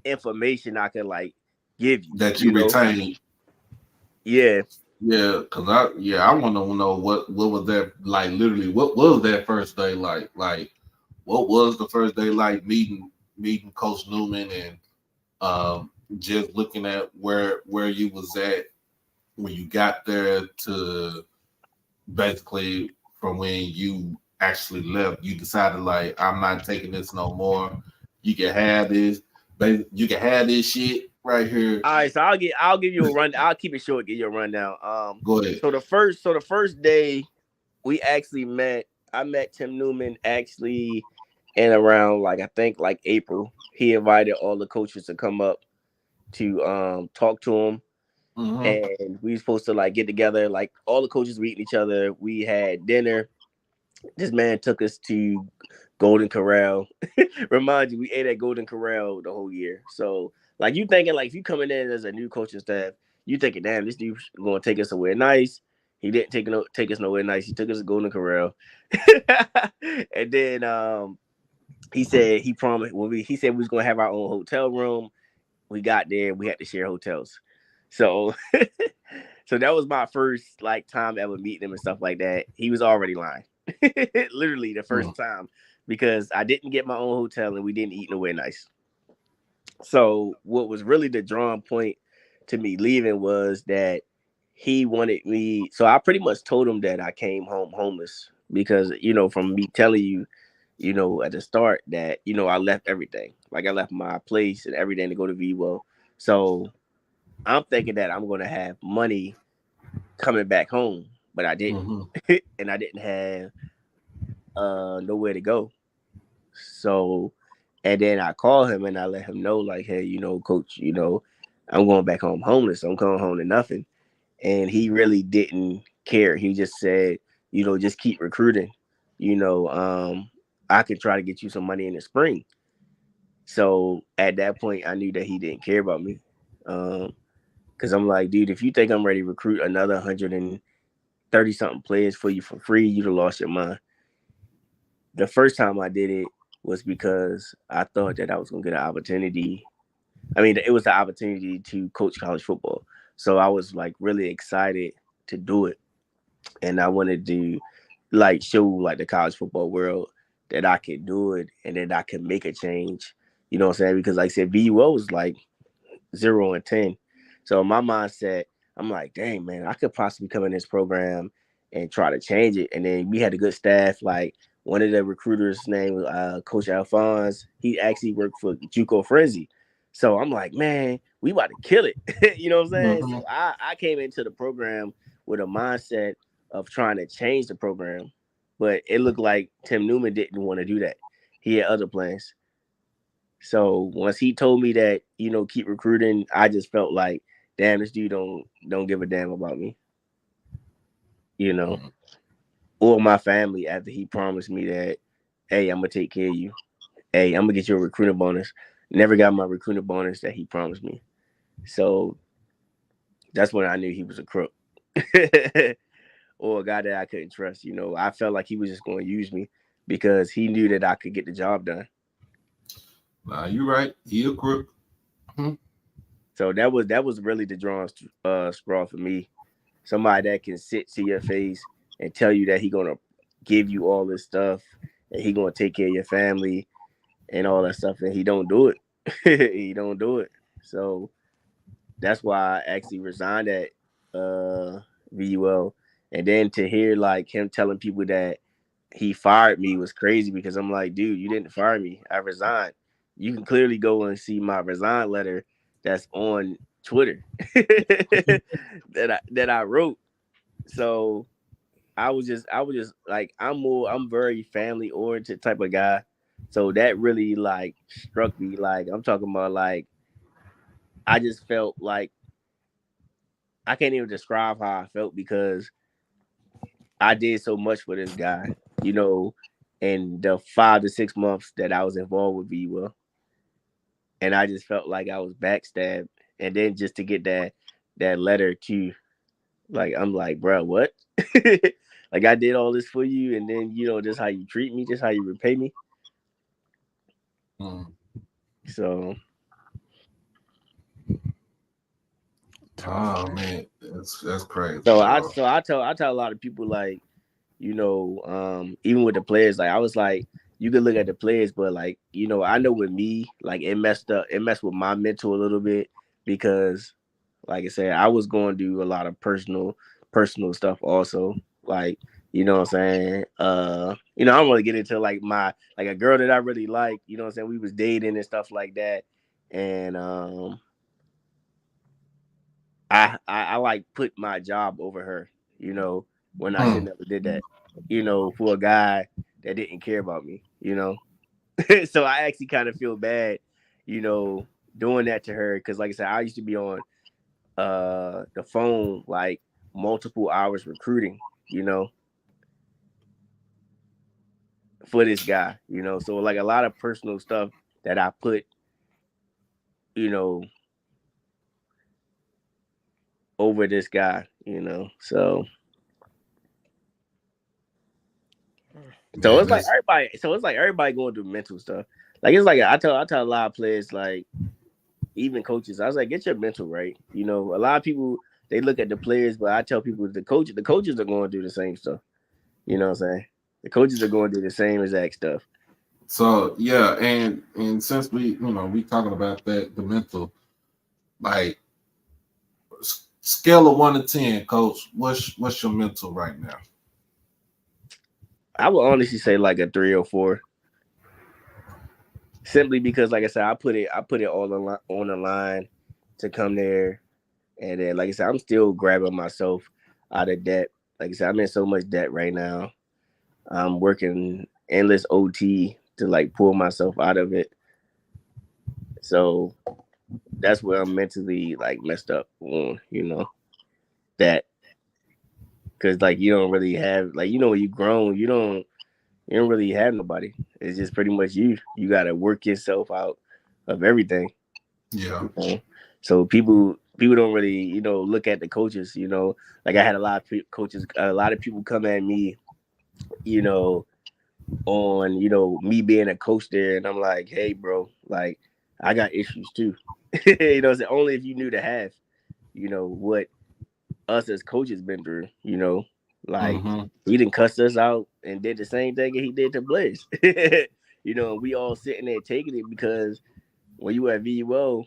information I can like give you that you retain. Yeah. Yeah, because I want to know what was that like. Literally, what was that first day like? Like, what was the first day like meeting Coach Newman and just looking at where you was at when you got there to basically from when you actually left. You decided like, I'm not taking this no more. You can have this, baby. You can have this shit right here. All right, so I'll give you a run. I'll keep it short. Give you a rundown. Go ahead. So the first day we actually met. I met Tim Newman actually in around like I think like April. He invited all the coaches to come up to talk to him, and we were supposed to like get together. Like all the coaches were eating each other. We had dinner. This man took us to Golden Corral. Remind you, we ate at Golden Corral the whole year. So like you thinking like if you coming in as a new coaching staff, you thinking, damn, this dude's gonna take us somewhere nice. He didn't take us nowhere nice. He took us to Golden Corral, and then he said he promised. He said we was gonna have our own hotel room. We got there, we had to share hotels. So so that was my first like time ever meeting him and stuff like that. He was already lying. Literally the first time, because I didn't get my own hotel and we didn't eat nowhere nice. So what was really the drawing point to me leaving was that he wanted me. So I pretty much told him that I came home homeless because, from me telling you, at the start that, I left everything. Like I left my place and everything to go to VUL. So I'm thinking that I'm going to have money coming back home, but I didn't. And I didn't have nowhere to go. So, and then I called him and I let him know, like, hey, coach, I'm going back home homeless. I'm going home to nothing. And he really didn't care. He just said, just keep recruiting. I could try to get you some money in the spring. So at that point, I knew that he didn't care about me. Because I'm like, dude, if you think I'm ready to recruit another 130 something players for you for free, you'd have lost your mind. The first time I did it was because I thought that I was going to get an opportunity. I mean, it was the opportunity to coach college football. So I was like really excited to do it. And I wanted to like show like the college football world that I could do it and that I could make a change. You know what I'm saying? Because like I said, VUL was like 0 and 10. So in my mindset, I'm like, dang, man, I could possibly come in this program and try to change it. And then we had a good staff. Like one of the recruiters' name was Coach Alphonse. He actually worked for JUCO Frenzy. So I'm like, man, we about to kill it. You know what I'm saying? So I came into the program with a mindset of trying to change the program. But it looked like Tim Newman didn't want to do that. He had other plans. So once he told me that, keep recruiting, I just felt like, damn, this dude don't give a damn about me. Or my family after he promised me that, hey, I'm gonna take care of you. Hey, I'm gonna get you a recruiting bonus. Never got my recruiting bonus that he promised me. So that's when I knew he was a crook. Or a guy that I couldn't trust. I felt like he was just going to use me because he knew that I could get the job done. Nah, you're right. He a crook. So that was really the drawing straw for me. Somebody that can sit to your face and tell you that he gonna give you all this stuff and he gonna take care of your family and all that stuff, and he don't do it. He don't do it. So that's why I actually resigned at VUL. And then to hear like him telling people that he fired me was crazy because I'm like, dude, you didn't fire me. I resigned. You can clearly go and see my resign letter that's on Twitter that I wrote. So I was just like, I'm very family oriented type of guy. So that really like struck me. Like I'm talking about like I just felt like I can't even describe how I felt because I did so much for this guy, in the 5 to 6 months that I was involved with VUL. And I just felt like I was backstabbed. And then just to get that letter too, like I'm like, bro, what? Like I did all this for you, and then just how you treat me, just how you repay me. So oh man, that's crazy. So I tell a lot of people like, even with the players, like I was like, you can look at the players, but like, I know with me, like it messed with my mental a little bit because like I said, I was going to do a lot of personal stuff also. Like, you know what I'm saying? I don't want to get into like a girl that I really like, you know what I'm saying? We was dating and stuff like that. And I like put my job over her, when I should never did that, for a guy that didn't care about me, So I actually kind of feel bad, doing that to her. Cause like I said, I used to be on the phone like multiple hours recruiting, for this guy, So like a lot of personal stuff that I put, over this guy, So So it's like everybody. So it's like everybody going through mental stuff. Like it's like I tell a lot of players, like even coaches. I was like, get your mental right. You know, a lot of people they look at the players, but I tell people the coaches are going through the same stuff. You know what I'm saying? The coaches are going through the same exact stuff. So yeah, and since we talking about that, the mental, like scale of 1 to 10, coach, what's your mental right now? I would honestly say like a 3 or 4. Simply because, like I said, I put it all on the line to come there, and then, like I said, I'm still grabbing myself out of debt. Like I said, I'm in so much debt right now. I'm working endless OT to like pull myself out of it. So that's where I'm mentally like messed up on, that because like you don't really have like when you grown, you don't really have nobody. It's just pretty much you. You got to work yourself out of everything. Yeah. So people don't really, look at the coaches, like I had a lot of coaches, a lot of people come at me, on, me being a coach there. And I'm like, hey, bro, like I got issues too. It's only if you knew to have, what us as coaches been through, like he didn't cuss us out and did the same thing he did to Blaze. We all sitting there taking it because when you at VUL,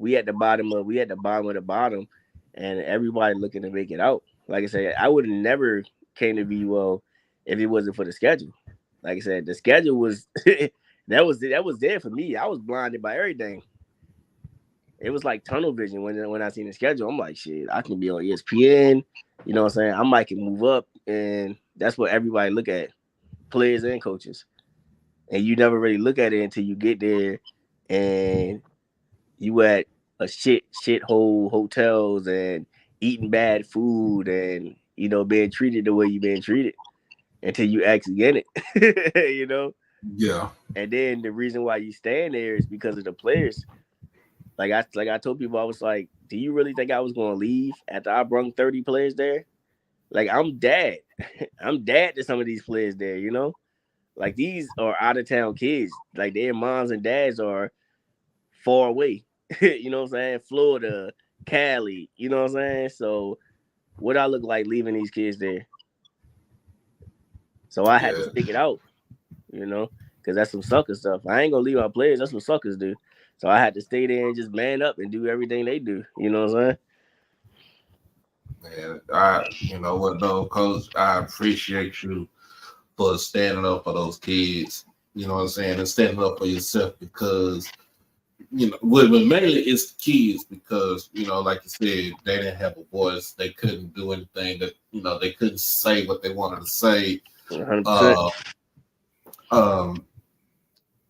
we at the bottom of the bottom, and everybody looking to make it out. Like I said, I would have never came to VUL if it wasn't for the schedule. Like I said, the schedule was that was there for me. I was blinded by everything. It was like tunnel vision when I seen the schedule. I'm like, shit, I can be on ESPN. You know what I'm saying? I might can move up, and that's what everybody look at, players and coaches. And you never really look at it until you get there, and you at a shithole hotels and eating bad food and being treated the way you been treated until you actually get it. Yeah. And then the reason why you stand there is because of the players. Like I told people, I was like, do you really think I was gonna leave after I brung 30 players there? Like I'm dad. I'm dad to some of these players there, Like these are out of town kids. Like their moms and dads are far away. You know what I'm saying? Florida, Cali, you know what I'm saying? So what I look like leaving these kids there? So I had to stick it out, because that's some sucker stuff. I ain't gonna leave my players. That's what suckers do. So I had to stay there and just man up and do everything they do. You know what I'm saying? Man, you know what though, Coach? I appreciate you for standing up for those kids. You know what I'm saying? And standing up for yourself because, mainly it's the kids because, like you said, they didn't have a voice. They couldn't do anything that, they couldn't say what they wanted to say. 100%.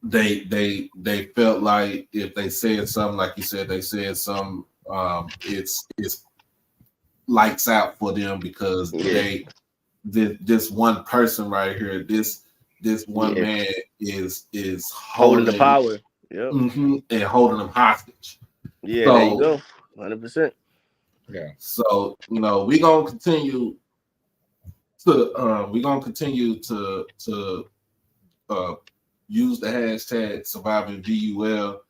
They felt like if they said something, like you said, they said something, it's lights out for them because this one person right here, this one man is holding the power. Yep. And holding them hostage. Yeah, so, there you go. 100%. Yeah. So we're gonna continue to use the hashtag surviving VUL.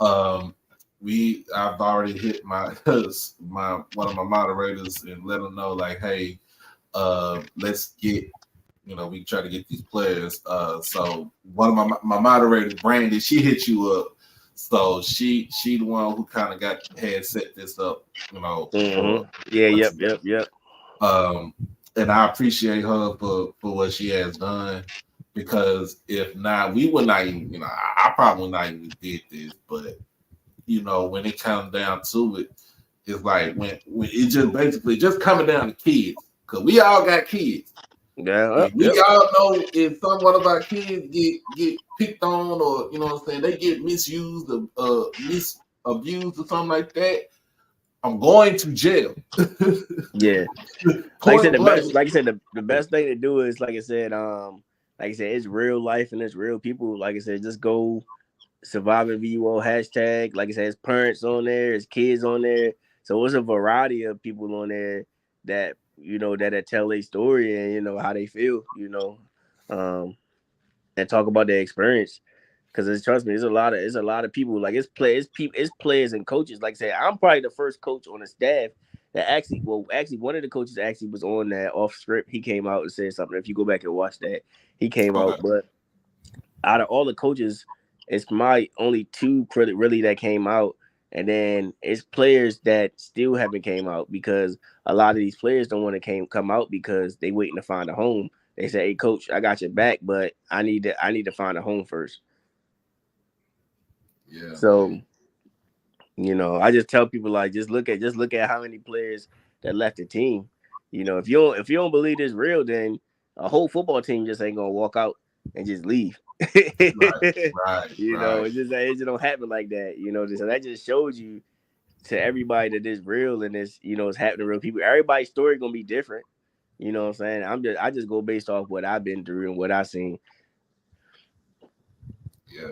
I've already hit my one of my moderators and let them know like, hey, let's get. We try to get these players. So one of my moderators, Brandy, she hit you up. So she the one who kind of had set this up. Yep. And I appreciate her for what she has done because if not, we would not even. I probably would not even did this. But when it comes down to it, it's like when it just basically just coming down to kids because we all got kids. Yeah, we all know if one of our kids get picked on or they get misused or misabused or something like that, I'm going to jail. Yeah. Like I said, the best thing to do is like I said, it's real life and it's real people. Like I said, just go surviving VUL hashtag. Like I said, it's parents on there, it's kids on there. So it's a variety of people on there that that tell their story and how they feel, and talk about their experience. Because trust me, there's a lot of people, like it's players and coaches. Like I said, I'm probably the first coach on the staff that actually one of the coaches actually was on that off script. He came out and said something. If you go back and watch that, he came out. But out of all the coaches, it's my only two really that came out. And then it's players that still haven't came out because a lot of these players don't want to come out because they waiting to find a home. They say, "Hey, coach, I got your back, but I need to find a home first." Yeah. So, I just tell people, like, just look at how many players that left the team. If you don't believe this real, then a whole football team just ain't gonna walk out and just leave. Right. It just don't happen like that. So that just shows you to everybody that it's real and it's it's happening to real people. Everybody's story gonna be different. You know what I'm saying? I just go based off what I've been through and what I've seen. Yeah.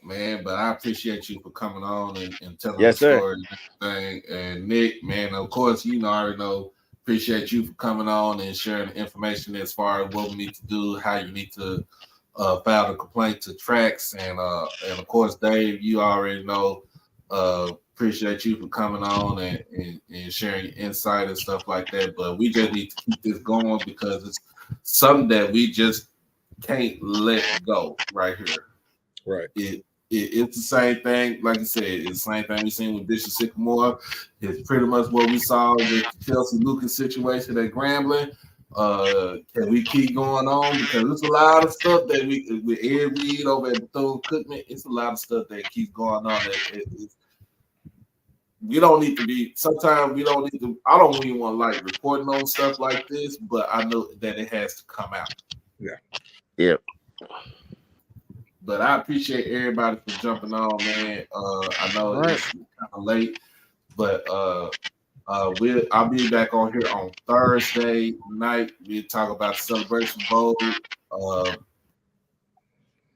Man, but I appreciate you for coming on and telling Yes, the story and everything. And Nick, man, of course, I already know. Appreciate you for coming on and sharing the information as far as what we need to do, how you need to file a complaint to Tracks, and of course, Dave, you already know. Appreciate you for coming on and sharing your insight and stuff like that. But we just need to keep this going because it's something that we just can't let go right here. Right. It's the same thing, like I said, it's the same thing we seen with Bishop Sycamore. It's pretty much what we saw with the Chelsea Lucas situation at Grambling. Can we keep going on? Because there's a lot of stuff that with Ed Reed over at Bethune-Cookman, it's a lot of stuff that keeps going on. We don't need to be, sometimes we don't need to, I don't even want to like reporting on stuff like this, but I know that it has to come out. Yeah. Yep. But I appreciate everybody for jumping on, man. I know it's kind of late, but I'll be back on here on Thursday night. We'll talk about the Celebration Bowl.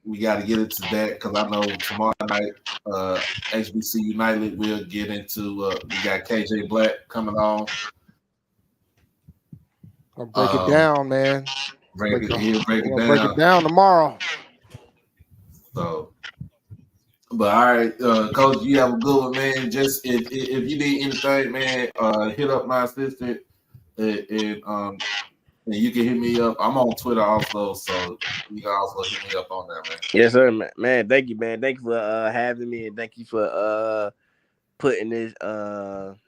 We got to get into that because I know tomorrow night, HBCU United will get into. We got KJ Black coming on. I'll break it down, man. Break it down. Break it down tomorrow. So, but all right, Coach, you have a good one, man. Just if you need anything, man, hit up my assistant, and you can hit me up. I'm on Twitter also, so you can also hit me up on that, man. Yes, sir, man. Thank you, man. Thank you for having me, and thank you for putting this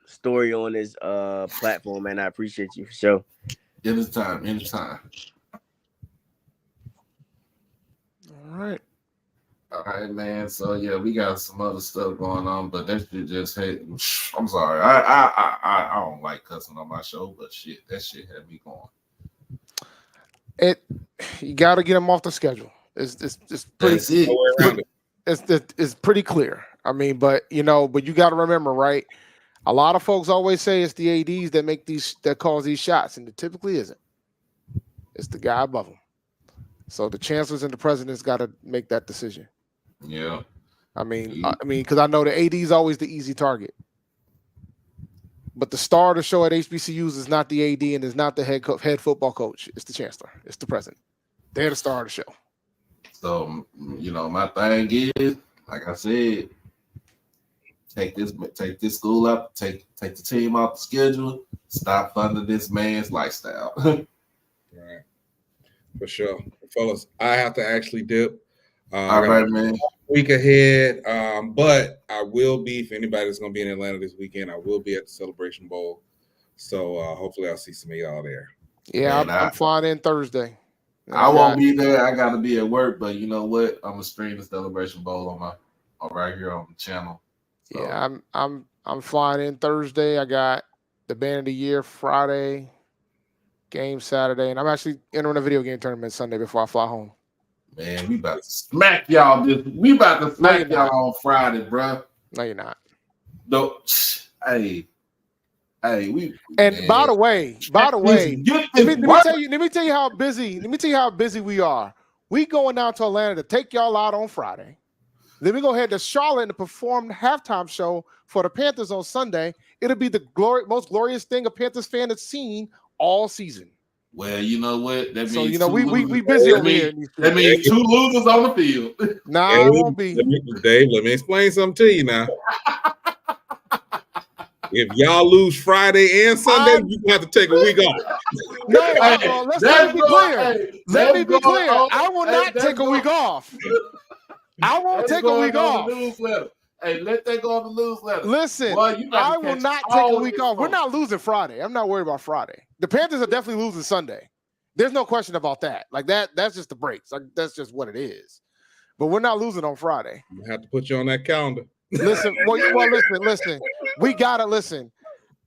story on this platform, man. I appreciate you for sure. Anytime. All right, man. So yeah, we got some other stuff going on, but that shit just I'm sorry. I don't like cussing on my show, but shit, that shit had me going. You got to get them off the schedule. It's pretty. It's pretty clear. I mean, but you got to remember, right? A lot of folks always say it's the ADs that cause these shots, and it typically isn't. It's the guy above them. So the chancellors and the president's got to make that decision. Yeah. I mean, because I know the AD is always the easy target, but the star of the show at HBCUs is not the AD and is not the head football coach. It's the chancellor. It's the president. They're the star of the show. So my thing is, like I said, take this school up, take the team off the schedule, stop funding this man's lifestyle. Right. For sure. Fellas, I have to actually dip. All right, man. Week ahead. But I will be, if anybody's going to be in Atlanta this weekend, I will be at the Celebration Bowl. So hopefully I'll see some of y'all there. Yeah, I'm flying in Thursday. I won't be there. I got to be at work, but you know what? I'm going to stream the Celebration Bowl on right here on the channel. So. Yeah, I'm flying in Thursday. I got the Band of the Year Friday, game Saturday, and I'm actually entering a video game tournament Sunday before I fly home. Man, we about to smack y'all. We about to smack y'all on Friday, bro. No, you're not. No, hey, we. And man. by the way, let me tell you how busy we are. We going down to Atlanta to take y'all out on Friday. Then we go ahead to Charlotte and perform the halftime show for the Panthers on Sunday. It'll be the most glorious thing a Panthers fan has seen all season. Well, you know what? That means so you know we busy over here. That means 2 losers on the field. Nah, it won't be. Dave, let me explain something to you now. If y'all lose Friday and Sunday, you have to take a week off. No, let me be clear. Let me be clear. I will not take a week off. I won't take a week off. Hey, let that go on the newsletter. Listen, boy, I will not take a week off. We're not losing Friday. I'm not worried about Friday. The Panthers are definitely losing Sunday. There's no question about that. Like that's just the breaks. Like that's just what it is. But we're not losing on Friday. I have to put you on that calendar. Listen, listen. We gotta listen.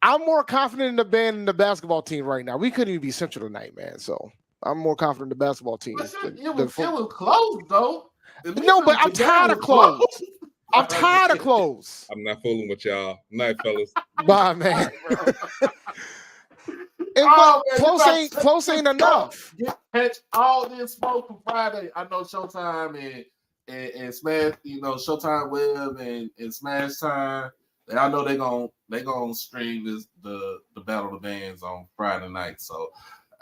I'm more confident in the band and the basketball team right now. We couldn't even be Central tonight, man. So I'm more confident in the basketball team. It was close, though. No, but I'm tired of close. I'm tired of close. I'm not fooling with y'all. Night, fellas. Bye, man. Close ain't enough. Catch all this smoke from Friday. I know Showtime and Smash, Showtime Web and Smash Time. I know they gonna stream the Battle of the Bands on Friday night. So,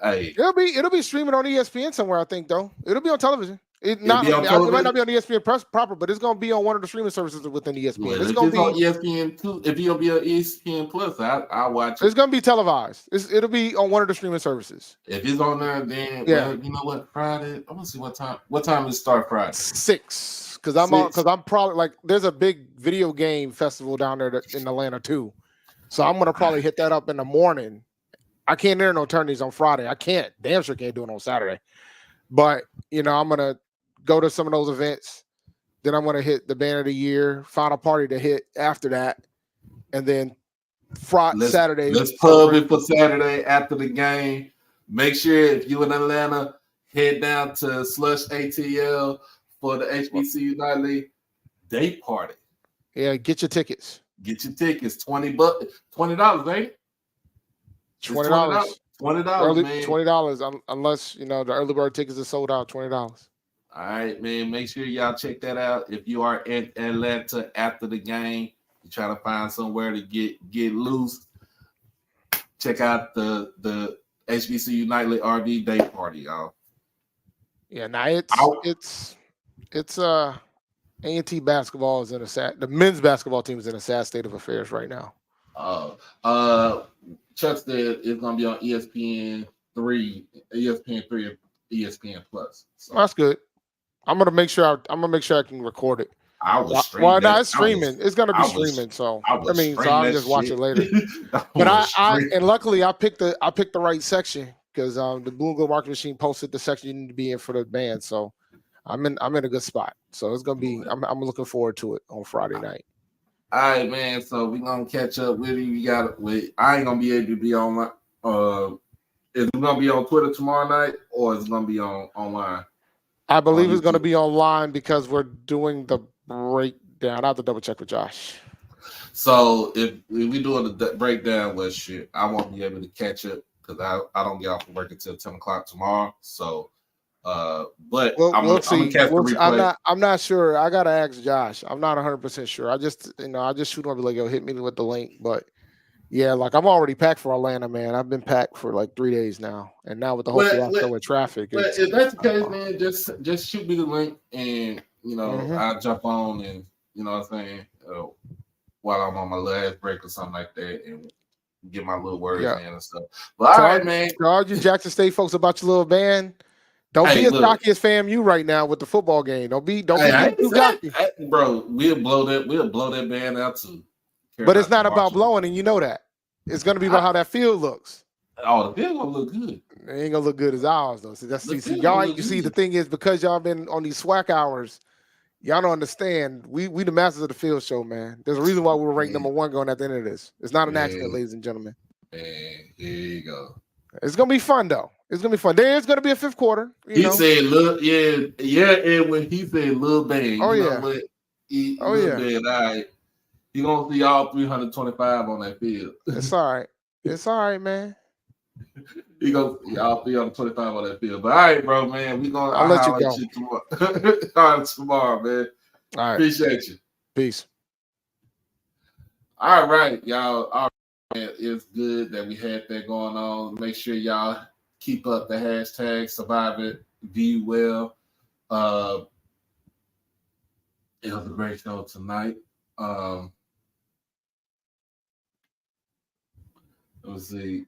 hey, it'll be streaming on ESPN somewhere. I think though it'll be on television. It might not be on ESPN proper, but it's gonna be on one of the streaming services within ESPN. Well, it's gonna be on ESPN too. If you'll be on ESPN Plus, I'll watch it. It's gonna be televised. It'll be on one of the streaming services. If it's on there, then well, you know what? Friday. I'm gonna see what time. What time does it start Friday? 6. Because I'm probably like there's a big video game festival down there in Atlanta too, so I'm gonna probably hit that up in the morning. I can't enter no tourneys on Friday. I can't. Damn sure can't do it on Saturday. But I'm gonna go to some of those events. Then I'm gonna hit the Band of the Year final party to hit after that, and then Saturday. Let's pub it for Saturday after the game. Make sure if you in Atlanta, head down to Slush ATL for the HBCU Nightly Day Party. Yeah, get your tickets. Get your tickets. $20, ain't it? $20. $20, man. $20 unless the early bird tickets are sold out. $20. All right, man. Make sure y'all check that out. If you are in Atlanta after the game, you're trying to find somewhere to get loose. Check out the HBCU Nightly RV Day Party, y'all. Yeah, now it's A&T basketball is in the men's basketball team is in a sad state of affairs right now. Chuck said it's gonna be on ESPN 3, and ESPN Plus. So. That's good. I'm gonna make sure I can record it. I was streaming. Well, no, it's streaming. It's gonna be streaming. So I'll just watch it later. But I luckily I picked the right section because the Blue and Gold Market Machine posted the section you need to be in for the band. So I'm in a good spot. So it's gonna be. I'm looking forward to it on Friday night. All right, man. So we're gonna catch up with you. I ain't gonna be able to be online. Is it gonna be on Twitter tomorrow night, or is it gonna be online? I believe it's gonna be online because we're doing the breakdown. I have to double check with Josh. So if we doing the breakdown, well, shit, I won't be able to catch up because I don't get off from work until 10 o'clock tomorrow. So. But we'll see. I'm gonna catch the replay. I'm not sure. I gotta ask Josh. I'm not 100% sure. I just shoot him and be like, yo, hit me with the link. But yeah, like I'm already packed for Atlanta, man. I've been packed for like 3 days now, and now with the whole fiasco with traffic. But if that's the case, man, just shoot me the link, and I'll jump on, and what I'm saying, while I'm on my last break or something like that, and get my little words in and stuff. But all right, man. Charge you Jackson State folks about your little band. Don't be as cocky as FAMU right now with the football game. Don't be too cocky. Bro, we'll blow that band out too. But it's not about blowing, and you know that. It's gonna be about how that field looks. Oh, the field gonna look good. It ain't gonna look good as ours though. See, y'all ain't. You see, the thing is because y'all been on these SWAC hours, y'all don't understand. We the masters of the field show, man. There's a reason why we were ranked number 1 going at the end of this. It's not an accident, ladies and gentlemen. Man, here you go. It's gonna be fun though. It's gonna be fun. There's gonna be a 5th quarter. He said, "Look, and when he said, "Lil Bang," Band, all right, you gonna see all 325 on that field. It's all right. It's all right, man. You gonna see all 325 on that field. But all right, bro, man, I'll let you go tomorrow, man. All right, appreciate you. Peace. All right, y'all. All right, man. It's good that we had that going on. Make sure y'all keep up the hashtag Survive It VUL. It was a great show tonight. Let's see.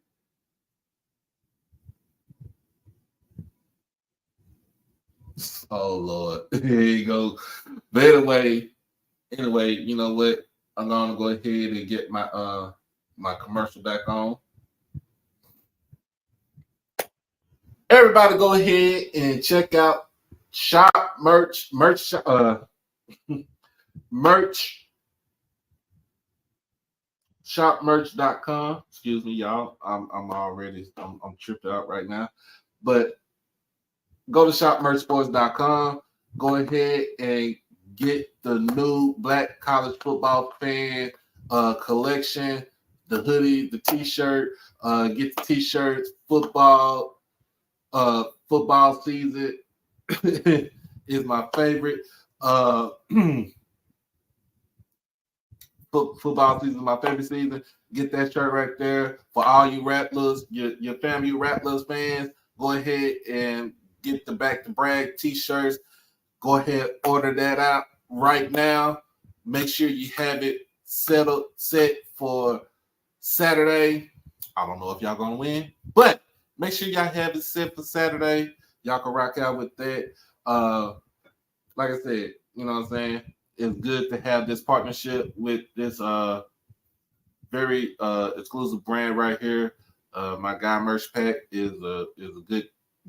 Oh Lord, here you go. But anyway, you know what? I'm gonna go ahead and get my my commercial back on. Everybody, go ahead and check out Shop Merch shopmerch.com. Excuse me, y'all. I'm tripped out right now, but go to shopmerchsports.com. Go ahead and get the new Black College Football Fan collection, the hoodie, the t-shirt. Get the t-shirts. Football season is my favorite. Football season is my favorite season. Get that shirt right there for all you Rattlers, your family Rattlers fans. Go ahead and get the Back to Brag t-shirts. Go ahead, order that out right now. Make sure you have it set for Saturday. I don't know if y'all gonna win, but make sure y'all have it set for Saturday. Y'all can rock out with that. Like I said, you know what I'm saying? It's good to have this partnership with this very exclusive brand right here. My guy Merch Pack is a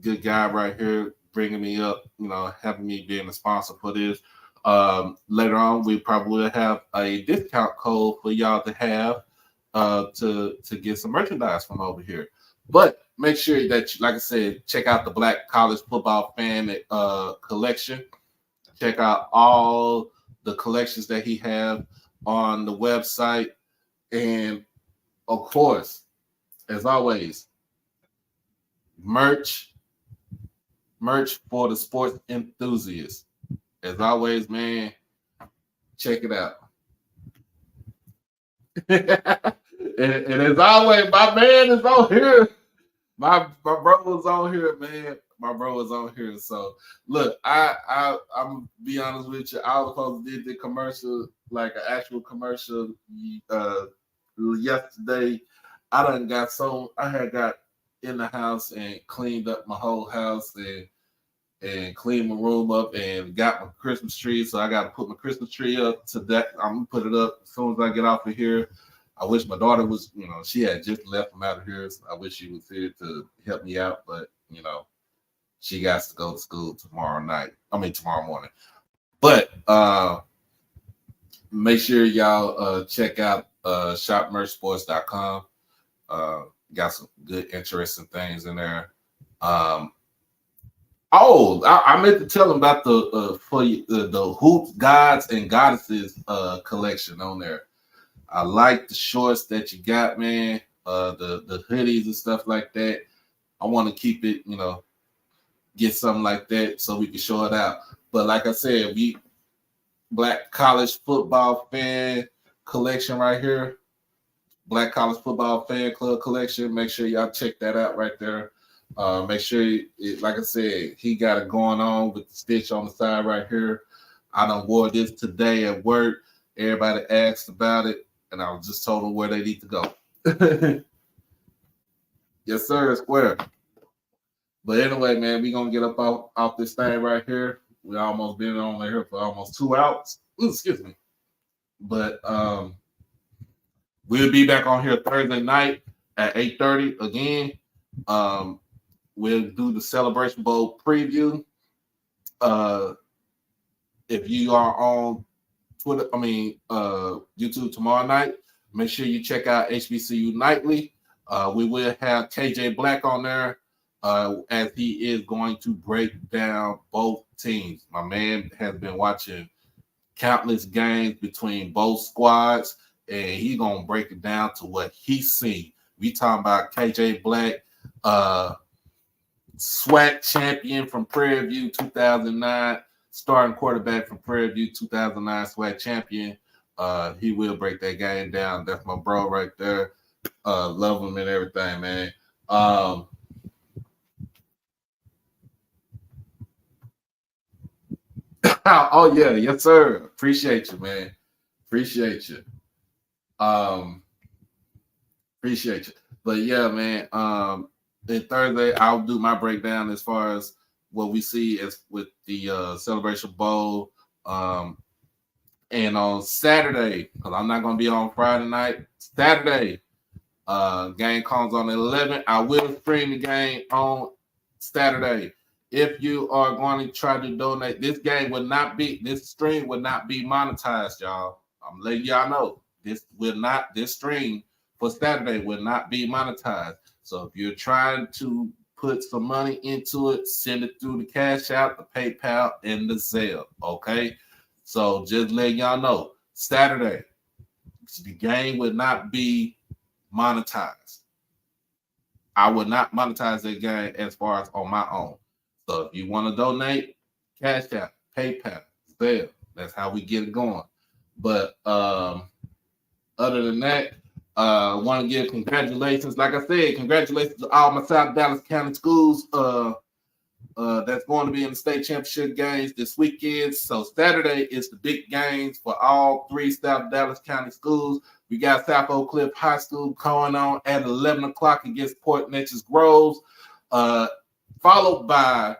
good guy right here, bringing me up, you know, having me being a sponsor for this. Later on, we probably will have a discount code for y'all to have to get some merchandise from over here. But make sure that, like I said, check out the Black College Football Fan collection. Check out all the collections that he have on the website. And of course, as always, merch for the sports enthusiasts. As always, man, check it out. and as always, my man is on here. My bro was on here, man. My bro was on here. So look, I'm gonna be honest with you. I was supposed to did the commercial, like an actual commercial yesterday. I had got in the house and cleaned up my whole house and cleaned my room up and got my Christmas tree. So I got to put my Christmas tree up to that. I'm gonna put it up as soon as I get off of here. I wish my daughter was, you know, she had just left from out of here. So I wish she was here to help me out, but you know, she got to go to school tomorrow morning. But make sure y'all check out shopmerchsports.com. Got some good, interesting things in there. I meant to tell them about the Hoops Gods and Goddesses collection on there. I like the shorts that you got, man. The hoodies and stuff like that. I want to keep it, you know, get something like that so we can show it out. But like I said, Black College Football Fan collection right here. Black College Football Fan Club collection. Make sure y'all check that out right there. Make sure, like I said, he got it going on with the stitch on the side right here. I done wore this today at work. Everybody asked about it, and I just told them where they need to go. Yes, sir, square. But anyway, man, we gonna get up off this thing right here. We almost been on here for almost 2 hours. Ooh, excuse me. But we'll be back on here Thursday night at 8:30 again. We'll do the Celebration Bowl preview. If you are on Twitter, YouTube tomorrow night, make sure you check out HBCU Nightly. We will have KJ Black on there as he is going to break down both teams. My man has been watching countless games between both squads, and he's going to break it down to what he's seen. We talking about KJ Black, SWAC champion from Prairie View 2009, starting quarterback from Prairie View 2009 SWAC champion. He will break that game down. That's my bro right there. Love him and everything, man. Oh yeah, yes sir. Appreciate you, man. Appreciate you. Appreciate you. But yeah, man. Then Thursday I'll do my breakdown as far as what we see as with the Celebration Bowl. And on Saturday, because I'm not gonna be on Friday night. Saturday, game comes on the 11th. I will stream the game on Saturday. If you are going to try to donate, this stream will not be monetized, y'all. I'm letting y'all know. This stream for Saturday will not be monetized. So if you're trying to put some money into it, send it through the Cash App, the PayPal, and the Zelle. Okay. So just letting y'all know, Saturday, the game will not be monetized. I would not monetize that game as far as on my own. So if you want to donate, Cash App, PayPal, Zelle. That's how we get it going. But other than that, want to give congratulations. Like I said, congratulations to all my South Dallas County schools that's going to be in the state championship games this weekend. So Saturday is the big games for all 3 South Dallas County schools. We got South Oak Cliff High School going on at 11 o'clock against Port Neches Groves, followed by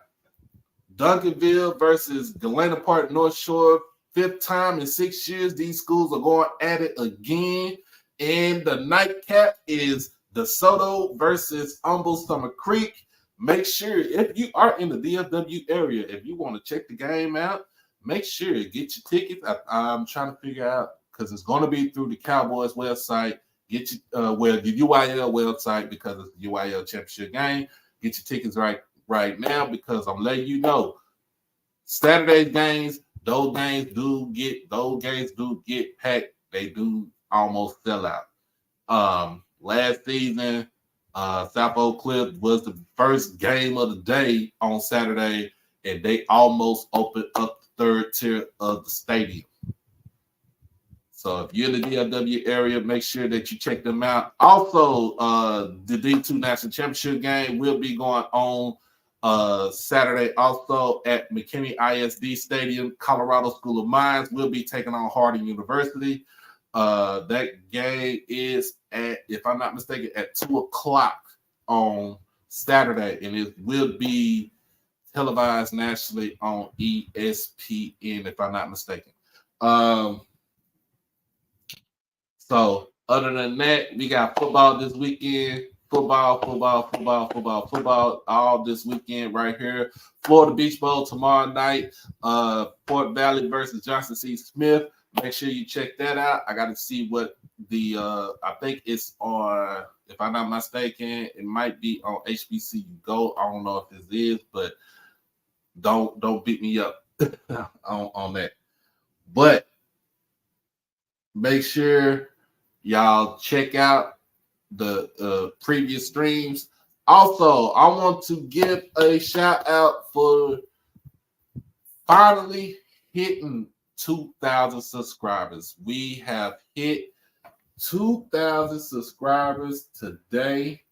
Duncanville versus Galena Park North Shore. 5th time in 6 years, these schools are going at it again. And the nightcap is DeSoto versus Humble Summer Creek. Make sure if you are in the DFW area, if you want to check the game out, make sure you get your tickets. I'm trying to figure out because it's going to be through the Cowboys website. Get your the UIL website because it's the UIL championship game. Get your tickets right now because I'm letting you know Saturday's games. Those games do get packed. They do almost sell out. Last season, South Oak Cliff was the first game of the day on Saturday, and they almost opened up the 3rd tier of the stadium. So if you're in the DFW area, make sure that you check them out. Also, the D2 National Championship game will be going on Saturday also at McKinney ISD Stadium. Colorado School of Mines will be taking on Harding University. That game is at, if I'm not mistaken, at 2 o'clock on Saturday, and it will be televised nationally on ESPN, if I'm not mistaken. So other than that, we got football this weekend. Football all this weekend right here. Florida Beach Bowl tomorrow night. Fort Valley versus Johnson C. Smith. Make sure you check that out. I got to see what the I think it's on, if I'm not mistaken, it might be on HBCU Go. I don't know if this is, but don't beat me up on that. But make sure y'all check out the previous streams. Also, I want to give a shout out for finally hitting 2,000 subscribers. We have hit 2,000 subscribers today.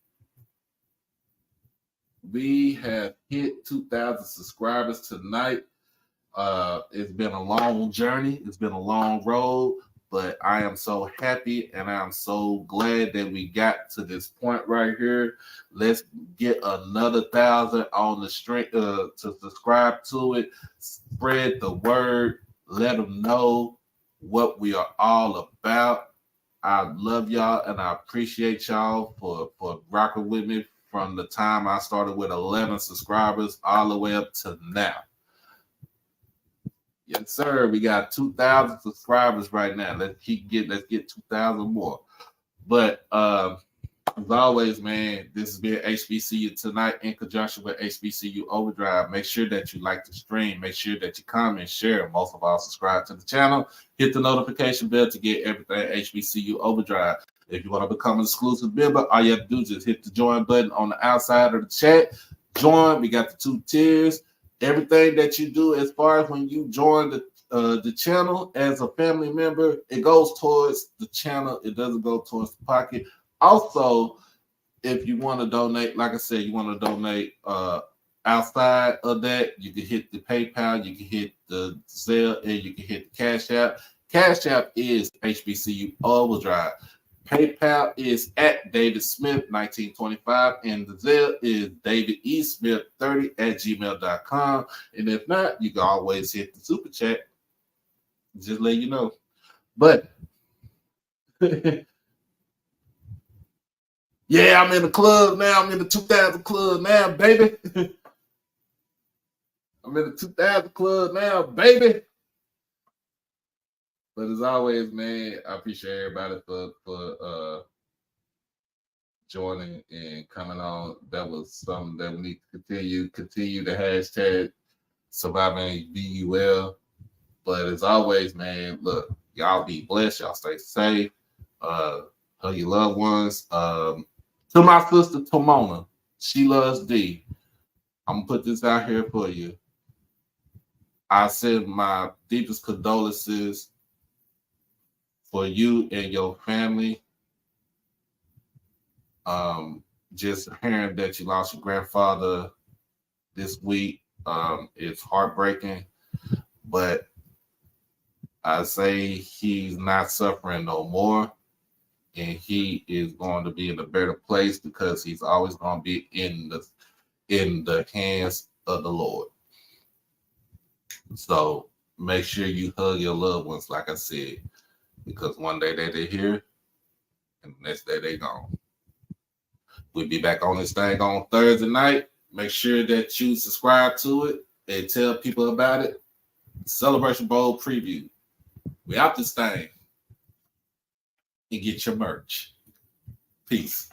We have hit 2,000 subscribers tonight. It's been a long journey. It's been a long road, but I am so happy and I'm so glad that we got to this point right here. Let's get another 1,000 on the string to subscribe to it. Spread the word. Let them know what we are all about. I love y'all and I appreciate y'all for rocking with me from the time I started with 11 subscribers all the way up to now. Yes, sir. We got 2,000 subscribers right now. Let's get 2,000 more. But as always, man, this has been HBCU Tonight in conjunction with HBCU Overdrive. Make sure that you like the stream. Make sure that you comment, share. Most of all, subscribe to the channel. Hit the notification bell to get everything HBCU Overdrive. If you want to become an exclusive member, all you have to do is just hit the join button on the outside of the chat. Join. We got the 2 tiers. Everything that you do as far as when you join the channel as a family member, it goes towards the channel. It doesn't go towards the pocket. Also, if you want to donate, like I said, you want to donate out outside of that, you can hit the PayPal, you can hit the Zelle, and you can hit the Cash App. Cash App is HBCU Overdrive. PayPal is at David Smith 1925, and the Zelle is David E. Smith 30 at gmail.com. And if not, you can always hit the super chat. Just let you know. But yeah, I'm in the club now. I'm in the 2000 club now, baby. I'm in the 2000 club now, baby. But as always, man, I appreciate everybody for joining and coming on. That was something that we need to continue the hashtag surviving VUL. But as always, man, look, y'all be blessed. Y'all stay safe. Hug your loved ones. To my sister Tomona, she loves D. I'm gonna put this out here for you. I send my deepest condolences for you and your family. Just hearing that you lost your grandfather this week, it's heartbreaking. But I say he's not suffering no more. And he is going to be in a better place because he's always going to be in the hands of the Lord. So make sure you hug your loved ones, like I said, because one day they're here and the next day they're gone. We'll be back on this thing on Thursday night. Make sure that you subscribe to it and tell people about it. Celebration Bowl preview. We out this thing. And get your merch. Peace.